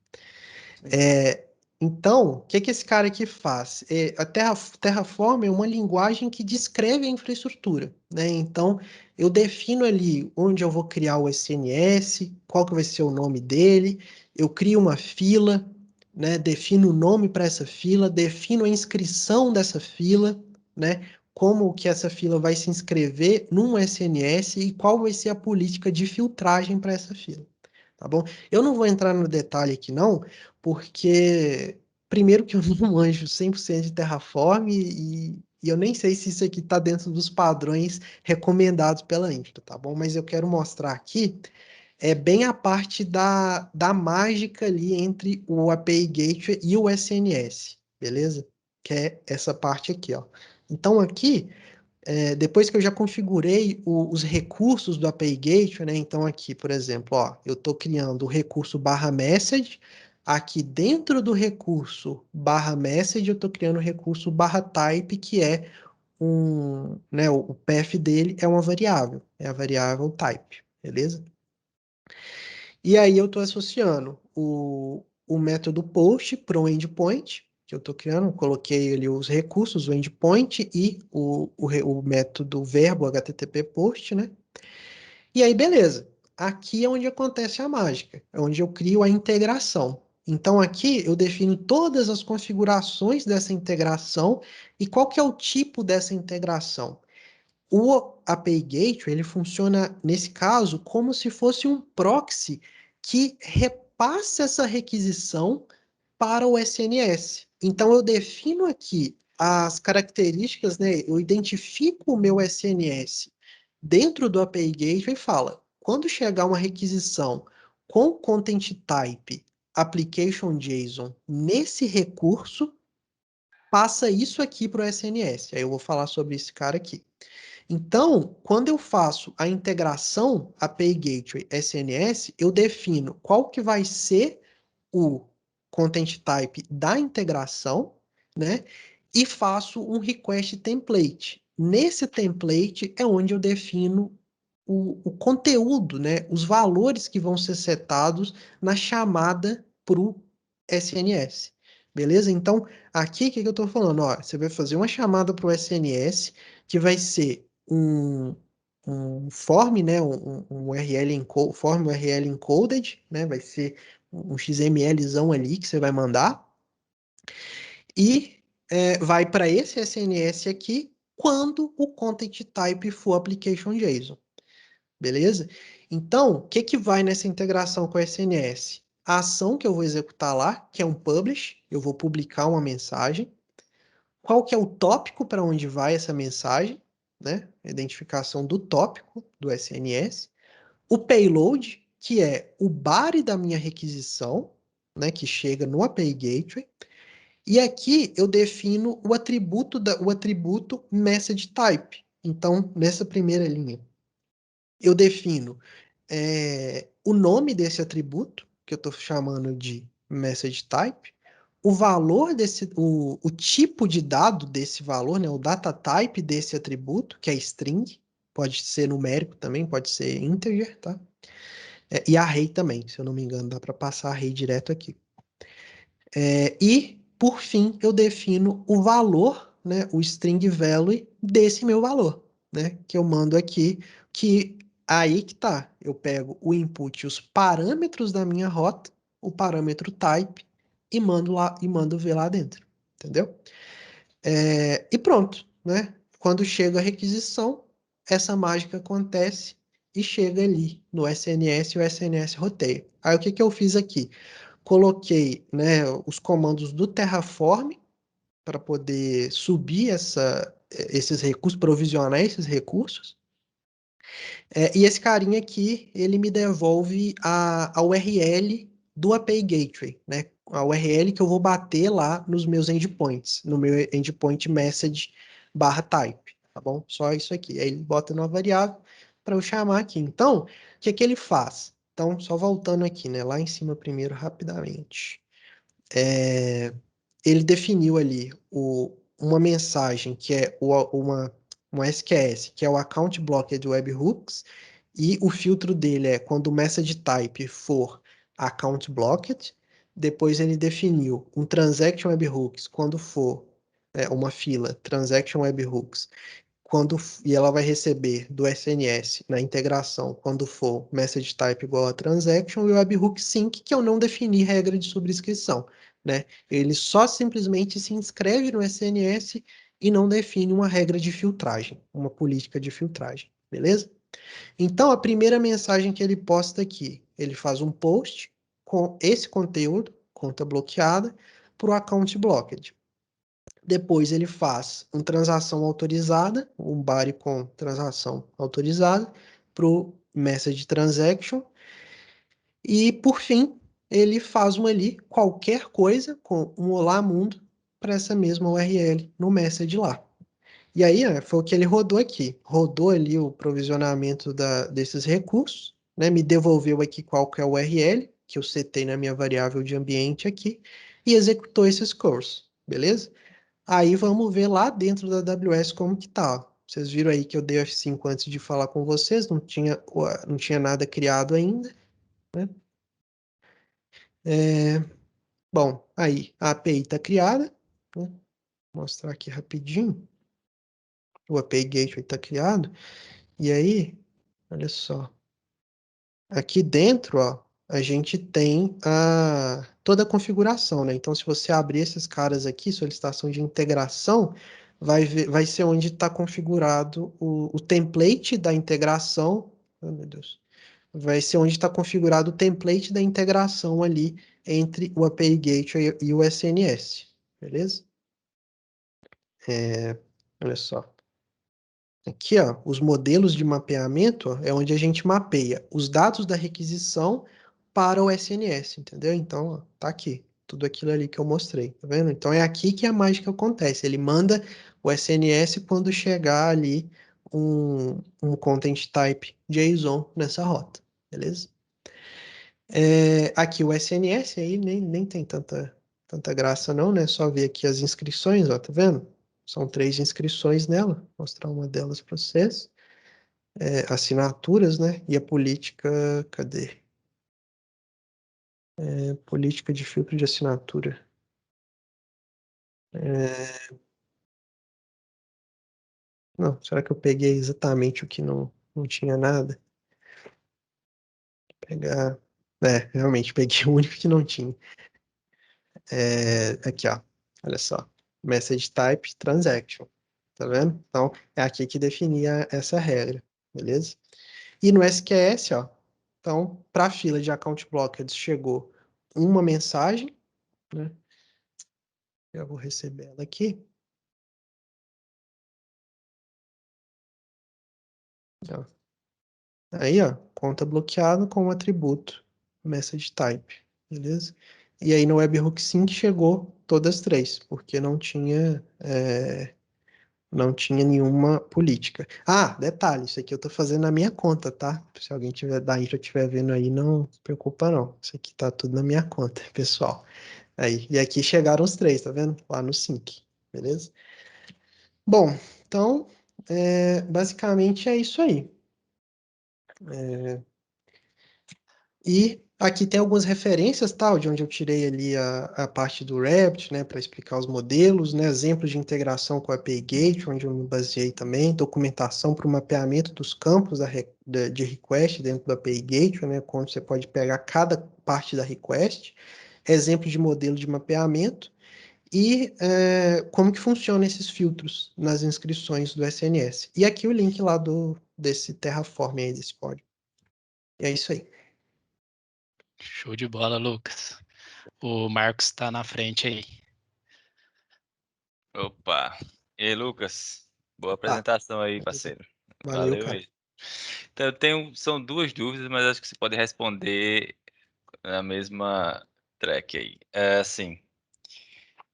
Então, o que esse cara aqui faz? A Terraform é uma linguagem que descreve a infraestrutura, né? Então, eu defino ali onde eu vou criar o SNS, qual que vai ser o nome dele, eu crio uma fila, né? Defino o nome para essa fila, defino a inscrição dessa fila, né? Como que essa fila vai se inscrever num SNS e qual vai ser a política de filtragem para essa fila, tá bom? Eu não vou entrar no detalhe aqui não, porque primeiro que eu não manjo 100% de Terraform e eu nem sei se isso aqui está dentro dos padrões recomendados pela Infra, tá bom? Mas eu quero mostrar aqui bem a parte da mágica ali entre o API Gateway e o SNS, beleza? Que é essa parte aqui, ó. Então aqui, depois que eu já configurei os recursos do API Gateway, né? Então aqui, por exemplo, ó, eu estou criando o recurso /message. Aqui dentro do recurso /message, eu estou criando o recurso /type, que é né, o path dele é uma variável, é a variável type, beleza? E aí eu estou associando o método post para o endpoint, que eu estou criando, eu coloquei ali os recursos, o endpoint e o método verbo HTTP post, né? E aí, beleza. Aqui é onde acontece a mágica, é onde eu crio a integração. Então aqui eu defino todas as configurações dessa integração e qual que é o tipo dessa integração. O API Gateway, ele funciona, nesse caso, como se fosse um proxy que repassa essa requisição para o SNS. Então, eu defino aqui as características, né? Eu identifico o meu SNS dentro do API Gateway e fala, quando chegar uma requisição com content type application JSON nesse recurso, passa isso aqui para o SNS. Aí eu vou falar sobre esse cara aqui. Então, quando eu faço a integração API Gateway SNS, eu defino qual que vai ser o content type da integração, né? E faço um request template. Nesse template é onde eu defino o conteúdo, né? Os valores que vão ser setados na chamada para o SNS. Beleza? Então, aqui o que eu estou falando? Ó, você vai fazer uma chamada para o SNS que vai ser um form, né? Um URL form URL encoded, né? Vai ser um XMLzão ali que você vai mandar. E vai para esse SNS aqui quando o content type for application JSON. Beleza? Então, o que vai nessa integração com o SNS? A ação que eu vou executar lá, que é um publish, eu vou publicar uma mensagem. Qual que é o tópico para onde vai essa mensagem, né? Identificação do tópico do SNS. O payload, que é o body da minha requisição, né? Que chega no API Gateway. E aqui eu defino o atributo message type. Então, nessa primeira linha, eu defino o nome desse atributo, que eu estou chamando de message type, o valor o tipo de dado desse valor, né, o data type desse atributo, que é string, pode ser numérico também, pode ser integer, tá? E array também, se eu não me engano, dá para passar array direto aqui. E, por fim, eu defino o valor, né, o string value desse meu valor, né, que eu mando aqui, que aí que tá, eu pego o input, os parâmetros da minha rota, o parâmetro type, e mando lá, e mando ver lá dentro, entendeu? E pronto, né? Quando chega a requisição, essa mágica acontece e chega ali no SNS e o SNS roteia. Aí o que que eu fiz aqui? Coloquei, né, os comandos do Terraform para poder subir esses recursos, provisionar esses recursos. E esse carinha aqui, ele me devolve a URL do API Gateway, né? A URL que eu vou bater lá nos meus endpoints, no meu endpoint message /type, tá bom? Só isso aqui. Aí ele bota numa variável para eu chamar aqui. Então, o que que ele faz? Então, só voltando aqui, né? Lá em cima primeiro, rapidamente. Ele definiu ali uma mensagem que é uma SQS, que é o Account Blocked Webhooks, e o filtro dele é quando o message type for Account Blocked. Depois ele definiu um Transaction Webhooks quando for uma fila Transaction Webhooks, e ela vai receber do SNS na integração quando for message type igual a transaction, e o webhook sync, que eu não defini regra de subscrição, né? Ele só simplesmente se inscreve no SNS e não define uma regra de filtragem, uma política de filtragem, beleza? Então, a primeira mensagem que ele posta aqui, ele faz um post com esse conteúdo, conta bloqueada, para o account blocked. Depois ele faz uma transação autorizada, um body com transação autorizada, para o message transaction. E, por fim, ele faz uma ali, qualquer coisa, com um olá mundo, para essa mesma URL no message lá. E aí, foi o que ele rodou aqui. Rodou ali o provisionamento desses recursos, né? Me devolveu aqui qual que é o URL, que eu setei na minha variável de ambiente aqui, e executou esses cursos, beleza? Aí vamos ver lá dentro da AWS como que tá. Vocês viram aí que eu dei F5 antes de falar com vocês, não tinha nada criado ainda, né? Bom, aí a API está criada, né? Vou mostrar aqui rapidinho. O API Gateway está criado. E aí, olha só. Aqui dentro, ó, a gente tem toda a configuração, né? Então, se você abrir esses caras aqui, solicitação de integração, vai ser onde está configurado o template da integração. Oh, meu Deus. Vai ser onde está configurado o template da integração ali entre o API Gateway e o SNS. Beleza? Olha só. Aqui, ó, os modelos de mapeamento, ó, é onde a gente mapeia os dados da requisição para o SNS, entendeu? Então, ó, tá aqui, tudo aquilo ali que eu mostrei, tá vendo? Então é aqui que a mágica acontece. Ele manda o SNS quando chegar ali um content type JSON nessa rota, beleza? Aqui o SNS aí nem tem tanta graça não, né? Só ver aqui as inscrições, ó, tá vendo? São 3 inscrições nela, vou mostrar uma delas para vocês. Assinaturas, né? E a política, cadê? Política de filtro de assinatura. Não, será que eu peguei exatamente o que não tinha nada? Pegar. Realmente, peguei o único que não tinha. Aqui, ó. Olha só. Message type transaction. Tá vendo? Então, é aqui que definia essa regra. Beleza? E no SQS, ó. Então, para a fila de account blockers chegou uma mensagem, né? Eu vou receber ela aqui. Ó. Aí, ó, conta bloqueada com o atributo message type, beleza? E aí no webhook sync chegou todas as 3, porque não tinha nenhuma política. Ah, detalhe, isso aqui eu tô fazendo na minha conta, tá? Se alguém tiver da Infra estiver vendo aí, não se preocupa não. Isso aqui tá tudo na minha conta, pessoal. Aí, e aqui chegaram os 3, tá vendo? Lá no sync, beleza? Bom, então, basicamente é isso aí. E aqui tem algumas referências, tá? De onde eu tirei ali a parte do Rabbit, né? Para explicar os modelos, né? Exemplos de integração com a API Gate, onde eu me baseei também. Documentação para o mapeamento dos campos de request dentro da API Gate, né? Quando você pode pegar cada parte da request. Exemplo de modelo de mapeamento. E como que funcionam esses filtros nas inscrições do SNS. E aqui o link lá desse Terraform aí, desse código. E é isso aí. Show de bola, Lucas. O Marcos está na frente aí. Opa! E aí, Lucas? Boa Tá, apresentação aí, parceiro. valeu, Valeu cara. mesmo. Então, são 2 dúvidas, mas acho que você pode responder na mesma track aí. Assim,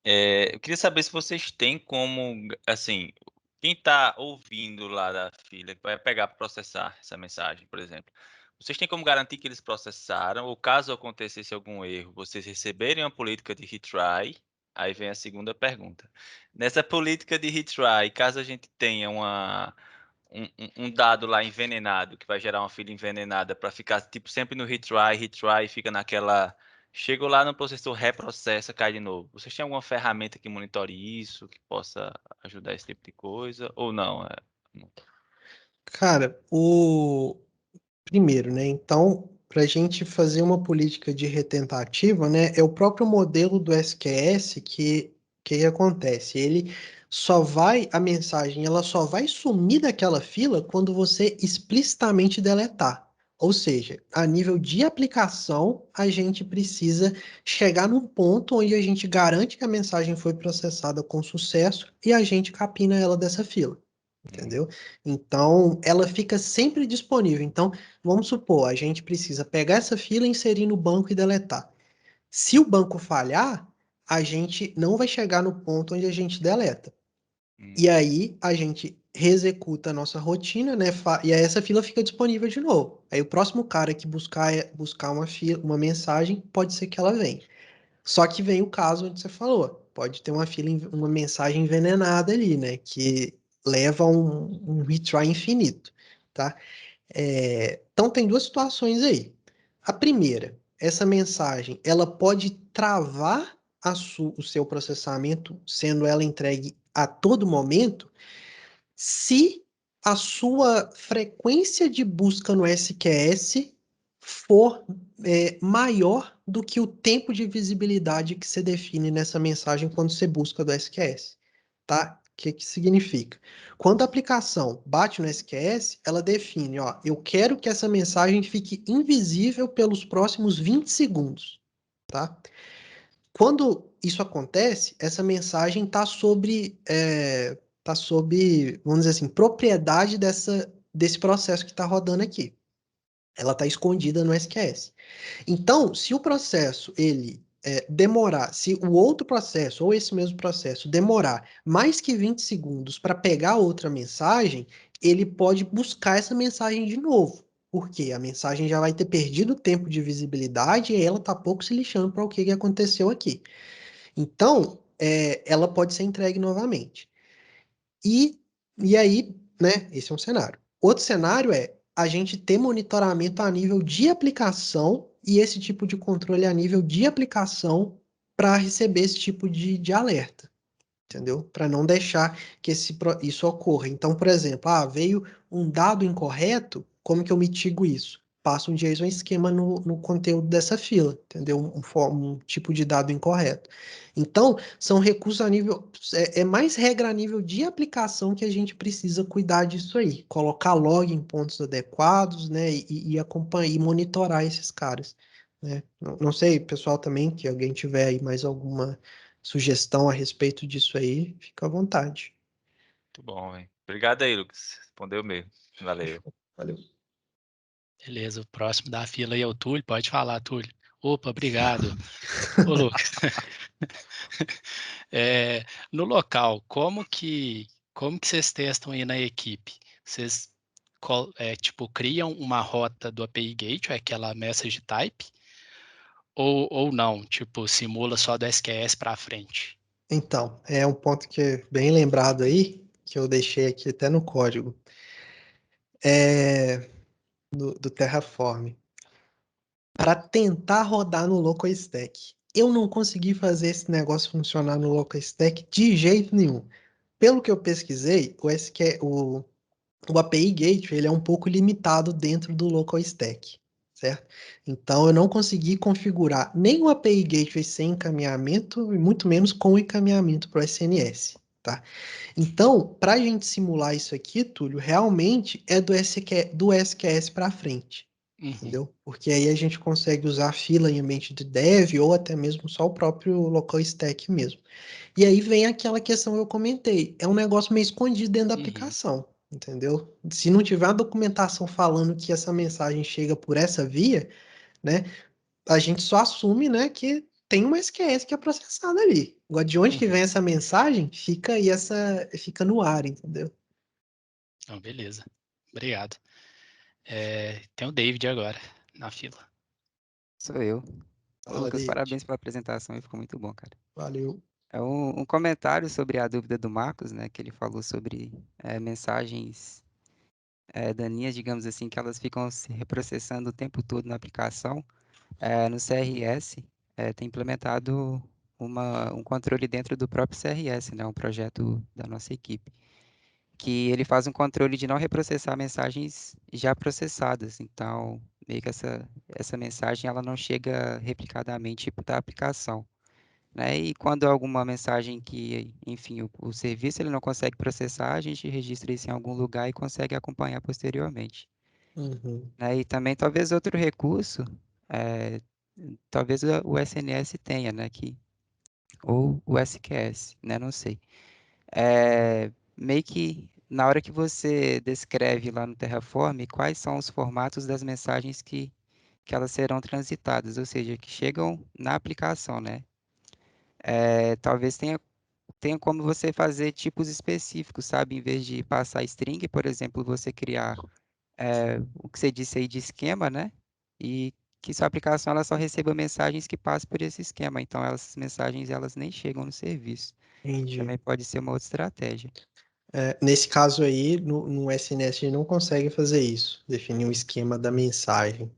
eu queria saber se vocês têm como, assim, quem está ouvindo lá da fila, que vai pegar para processar essa mensagem, por exemplo, vocês têm como garantir que eles processaram, ou caso acontecesse algum erro, vocês receberem uma política de retry? Aí vem a segunda pergunta. Nessa política de retry, caso a gente tenha um dado lá envenenado, que vai gerar uma fila envenenada para ficar tipo sempre no retry, fica naquela. Chegou lá no processor, reprocessa, cai de novo. Vocês têm alguma ferramenta que monitore isso, que possa ajudar esse tipo de coisa? Ou não? Cara, o primeiro, né? Então, para a gente fazer uma política de retentativa, né? É o próprio modelo do SQS que acontece. A mensagem, ela só vai sumir daquela fila quando você explicitamente deletar. Ou seja, a nível de aplicação, a gente precisa chegar num ponto onde a gente garante que a mensagem foi processada com sucesso e a gente capina ela dessa fila. Entendeu? Então, ela fica sempre disponível. Então, vamos supor, a gente precisa pegar essa fila, inserir no banco e deletar. Se o banco falhar, a gente não vai chegar no ponto onde a gente deleta. E aí, a gente reexecuta a nossa rotina, né? E aí essa fila fica disponível de novo. Aí o próximo cara que buscar uma mensagem, pode ser que ela venha. Só que vem o caso onde você falou, pode ter uma mensagem envenenada ali, né? Que leva a um retry infinito, tá? Então tem 2 situações aí. A primeira, essa mensagem, ela pode travar o seu processamento, sendo ela entregue a todo momento, se a sua frequência de busca no SQS for maior do que o tempo de visibilidade que você define nessa mensagem quando você busca do SQS, tá? O que significa? Quando a aplicação bate no SQS, ela define, ó, eu quero que essa mensagem fique invisível pelos próximos 20 segundos, tá? Quando isso acontece, essa mensagem tá sob, vamos dizer assim, propriedade desse processo que está rodando aqui. Ela está escondida no SQS. Então, se o processo ele demorar, se o outro processo ou esse mesmo processo demorar mais que 20 segundos para pegar outra mensagem, ele pode buscar essa mensagem de novo, Por quê? A mensagem já vai ter perdido o tempo de visibilidade e ela está pouco se lixando para o que aconteceu aqui. Então, ela pode ser entregue novamente. E aí, né, esse é um cenário. Outro cenário é a gente ter monitoramento a nível de aplicação e esse tipo de controle a nível de aplicação para receber esse tipo de alerta, entendeu? Para não deixar que isso ocorra. Então, por exemplo, veio um dado incorreto, como que eu mitigo isso? Passo um JSON esquema no conteúdo dessa fila, entendeu? Um tipo de dado incorreto. Então, são recursos a nível. É mais regra a nível de aplicação que a gente precisa cuidar disso aí. Colocar log em pontos adequados, né? E acompanhar e monitorar esses caras. Né? Não sei, pessoal, também, que alguém tiver aí mais alguma sugestão a respeito disso aí, fica à vontade. Muito bom, velho. Obrigado aí, Lucas. Respondeu mesmo. Valeu. Valeu. Beleza, o próximo da fila aí é o Túlio. Pode falar, Túlio. Opa, obrigado. Ô, Lucas. No local, como que vocês testam aí na equipe? Vocês tipo, criam uma rota do API Gateway, aquela message type, ou não? Tipo, simula só do SQS para frente? Então, é um ponto que é bem lembrado aí, que eu deixei aqui até no código, do Terraform. Para tentar rodar no Local Stack. Eu não consegui fazer esse negócio funcionar no Local Stack de jeito nenhum. Pelo que eu pesquisei, o API Gateway ele é um pouco limitado dentro do Local Stack, certo? Então eu não consegui configurar nem o API Gateway sem encaminhamento e muito menos com encaminhamento para o SNS, tá? Então, para a gente simular isso aqui, Túlio, realmente é do SQS para frente, Uhum. entendeu? Porque aí a gente consegue usar a fila em ambiente de dev ou até mesmo só o próprio local stack mesmo. E aí vem aquela questão que eu comentei, é um negócio meio escondido dentro da Uhum. aplicação, entendeu? Se não tiver a documentação falando que essa mensagem chega por essa via, né, a gente só assume, né, que tem uma SQS que é processada ali. Agora, de onde que vem essa mensagem, fica aí fica no ar, entendeu? Então, beleza. Obrigado. Tem o David agora na fila. Sou eu. Fala, Lucas, David. parabéns pela apresentação e ficou muito bom, cara. Valeu. É um comentário sobre a dúvida do Marcos, né? Que ele falou sobre mensagens daninhas, digamos assim, que elas ficam se reprocessando o tempo todo na aplicação. No CRS, tem implementado um controle dentro do próprio CRS, né? Um projeto da nossa equipe, que ele faz um controle de não reprocessar mensagens já processadas. Então, meio que essa mensagem ela não chega replicadamente da aplicação, né? E quando alguma mensagem que, enfim, o serviço ele não consegue processar, a gente registra isso em algum lugar e consegue acompanhar posteriormente. Uhum. Né? E também talvez outro recurso, é, talvez o SNS tenha, né? Ou o SQS, né? Não sei. Meio que na hora que você descreve lá no Terraform quais são os formatos das mensagens que elas serão transitadas, ou seja, que chegam na aplicação, né? Talvez tenha como você fazer tipos específicos, sabe? Em vez de passar string, por exemplo, você criar o que você disse aí de esquema, né? E que sua aplicação ela só receba mensagens que passem por esse esquema. Então, essas mensagens elas nem chegam no serviço. Entendi. Também pode ser uma outra estratégia. Nesse caso aí, no SNS, a gente não consegue fazer isso, definir um esquema da mensagem.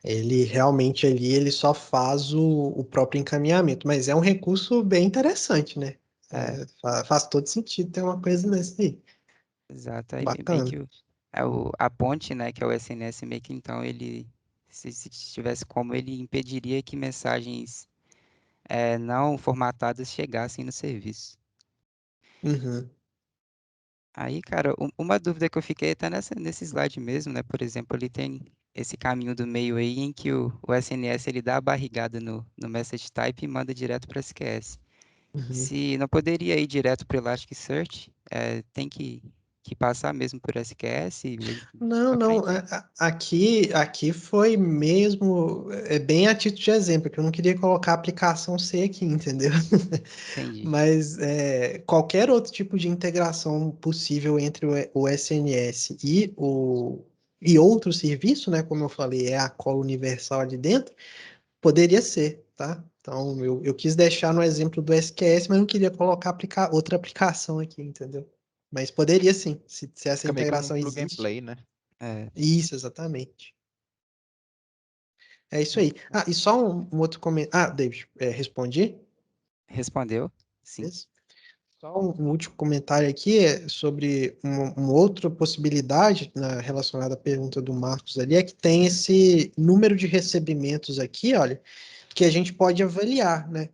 Ele realmente ali, ele só faz o próprio encaminhamento, mas é um recurso bem interessante, né? É, Faz todo sentido ter uma coisa desse aí. exato. Aí bem Bacana. que a ponte, né, que é o SNS, meio que então ele, se tivesse como, ele impediria que mensagens não formatadas chegassem no serviço. Uhum. Aí, cara, uma dúvida que eu fiquei até nesse slide mesmo, né? Por exemplo, ele tem esse caminho do meio aí em que o SNS ele dá a barrigada no message type e manda direto para SQS. Uhum. Se não poderia ir direto para o Elasticsearch, tem que passar mesmo por SQS e aí Não, para não. frente. Aqui foi mesmo, bem a título de exemplo, que eu não queria colocar a aplicação C aqui, entendeu? Entendi. Mas qualquer outro tipo de integração possível entre o SNS e outro serviço, né, como eu falei, é a cola universal ali dentro, poderia ser, tá? Então, eu quis deixar no exemplo do SQS, mas não queria colocar outra aplicação aqui, entendeu? Mas poderia sim, se essa Fica meio que um integração plug and existe. play, né? É, Isso, exatamente. É isso aí. Ah, e só um outro comentário. Ah, David, respondi? respondeu? Sim. Isso. Só um último comentário aqui sobre uma outra possibilidade relacionada à pergunta do Marcos ali, é que tem esse número de recebimentos aqui, olha, que a gente pode avaliar, né?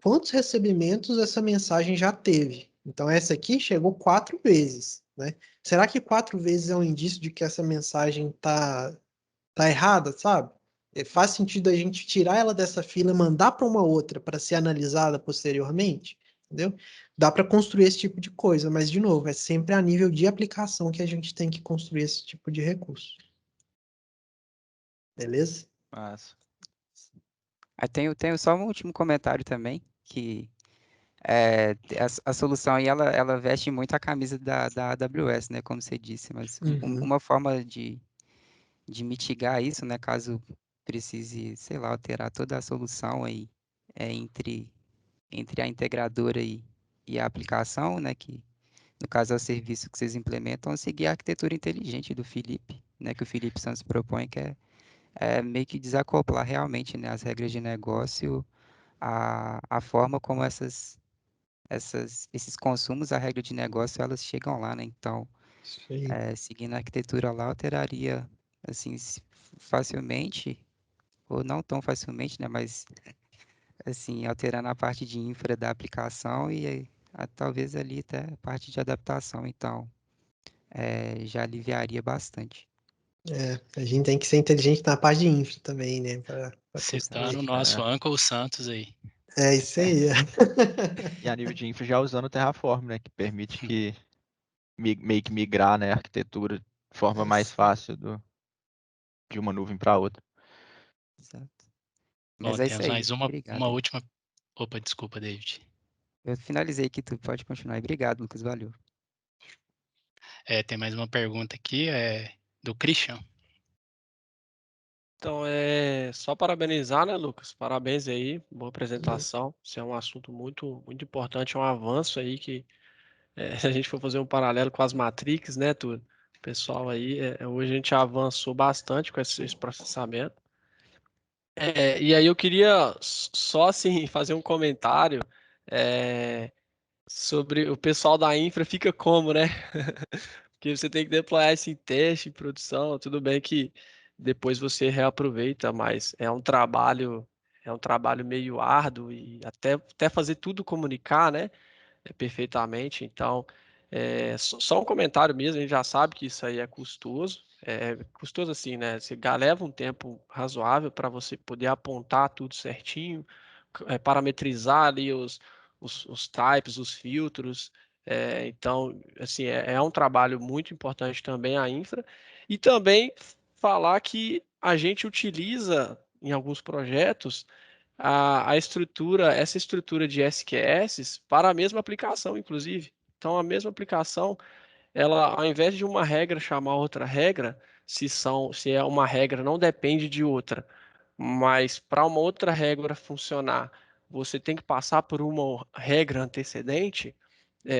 Quantos recebimentos essa mensagem já teve? Então, essa aqui chegou 4 vezes, né? Será que 4 vezes é um indício de que essa mensagem tá errada, sabe? Faz sentido a gente tirar ela dessa fila e mandar para uma outra para ser analisada posteriormente, entendeu? Dá para construir esse tipo de coisa, mas de novo, é sempre a nível de aplicação que a gente tem que construir esse tipo de recurso. Beleza? Mas, Aí tenho só um último comentário também, que a solução aí, ela veste muito a camisa da AWS, né, como você disse, mas Uhum. uma forma de mitigar isso, né, caso precise, sei lá, alterar toda a solução aí entre a integradora e a aplicação, né, que no caso é o serviço que vocês implementam, seguir a arquitetura inteligente do Felipe, né, que o Felipe Santos propõe, que é meio que desacoplar realmente, né, as regras de negócio, a forma como esses consumos, a regra de negócio, elas chegam lá, né? Então, Isso aí. seguindo a arquitetura lá, alteraria, assim, facilmente, ou não tão facilmente, né? Mas, assim, alterando a parte de infra da aplicação e talvez ali até a parte de adaptação. Então, já aliviaria bastante. A gente tem que ser inteligente na parte de infra também, né? Para Citando o construir. nosso Uncle Santos aí. É isso aí. E a nível de infra já usando o Terraform, né? Que permite que meio que migrar, né, a arquitetura de forma mais fácil de uma nuvem para outra. Exato. Bom, Mas é isso temos aí. mais uma Obrigado aí. última. Opa, desculpa, David. Eu finalizei aqui, tu pode continuar. Obrigado, Lucas. Valeu. Tem mais uma pergunta aqui, do Christian. Então, só parabenizar, né, Lucas? Parabéns aí, boa apresentação. Isso é um assunto muito, muito importante, é um avanço aí que, se a gente for fazer um paralelo com as Matrix, né, tudo, pessoal aí, hoje a gente avançou bastante com esse processamento. E aí eu queria só, assim, fazer um comentário, é, sobre o pessoal da infra fica como, né? Porque você tem que deployar isso em teste, em produção, tudo bem que depois você reaproveita, mas é um trabalho meio árduo e até fazer tudo comunicar, né? Perfeitamente. Então, só um comentário mesmo, a gente já sabe que isso aí é custoso. É custoso assim, né? Você leva um tempo razoável para você poder apontar tudo certinho, parametrizar ali os types, os filtros. Então, assim, é um trabalho muito importante também a infra. E também falar que a gente utiliza em alguns projetos essa estrutura de SQS para a mesma aplicação, inclusive. Então, a mesma aplicação, ela, ao invés de uma regra chamar outra regra, se é uma regra, não depende de outra. Mas para uma outra regra funcionar, você tem que passar por uma regra antecedente,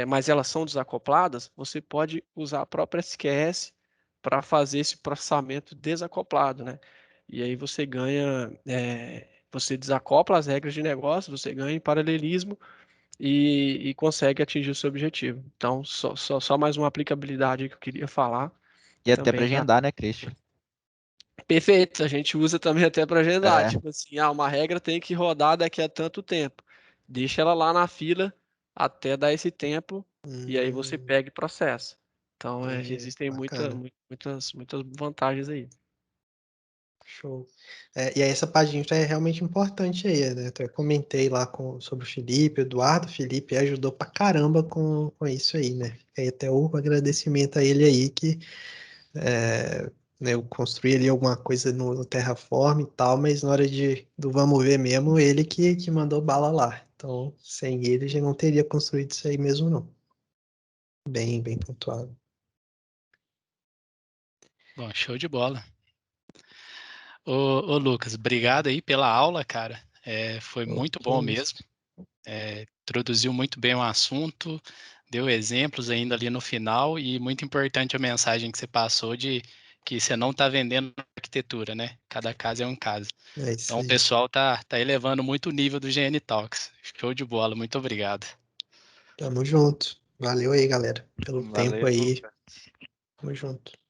mas elas são desacopladas, você pode usar a própria SQS para fazer esse processamento desacoplado, né? E aí você ganha, você desacopla as regras de negócio, você ganha em paralelismo e consegue atingir o seu objetivo. Então, só mais uma aplicabilidade que eu queria falar E até para também na. agendar, né, Christian? Perfeito, a gente usa também até para agendar. É, Tipo assim, uma regra tem que rodar daqui a tanto tempo. Deixa ela lá na fila até dar esse tempo e aí você Hum, pega e processa. Então, entendi. existem Bacana. muitas vantagens aí. Show. E aí essa página é realmente importante aí, né? Eu comentei lá sobre o Felipe, o Eduardo, Felipe ajudou pra caramba com isso aí, né? Fica aí até o agradecimento a ele aí que né, eu construí ali alguma coisa no Terraform e tal, mas na hora do vamos ver mesmo, ele que mandou bala lá. Então, sem ele, já não teria construído isso aí mesmo, não. Bem pontuado. Bom, show de bola. Ô Lucas, obrigado aí pela aula, cara. Foi muito Que bom isso. mesmo. Introduziu muito bem o assunto, deu exemplos ainda ali no final e muito importante a mensagem que você passou de que você não está vendendo arquitetura, né? Cada caso é um caso. É isso Então o aí. pessoal tá elevando muito o nível do GN Talks. Show de bola, muito obrigado. Tamo junto. Valeu aí, galera, pelo tempo Valeu, aí. Lucas. Tamo junto.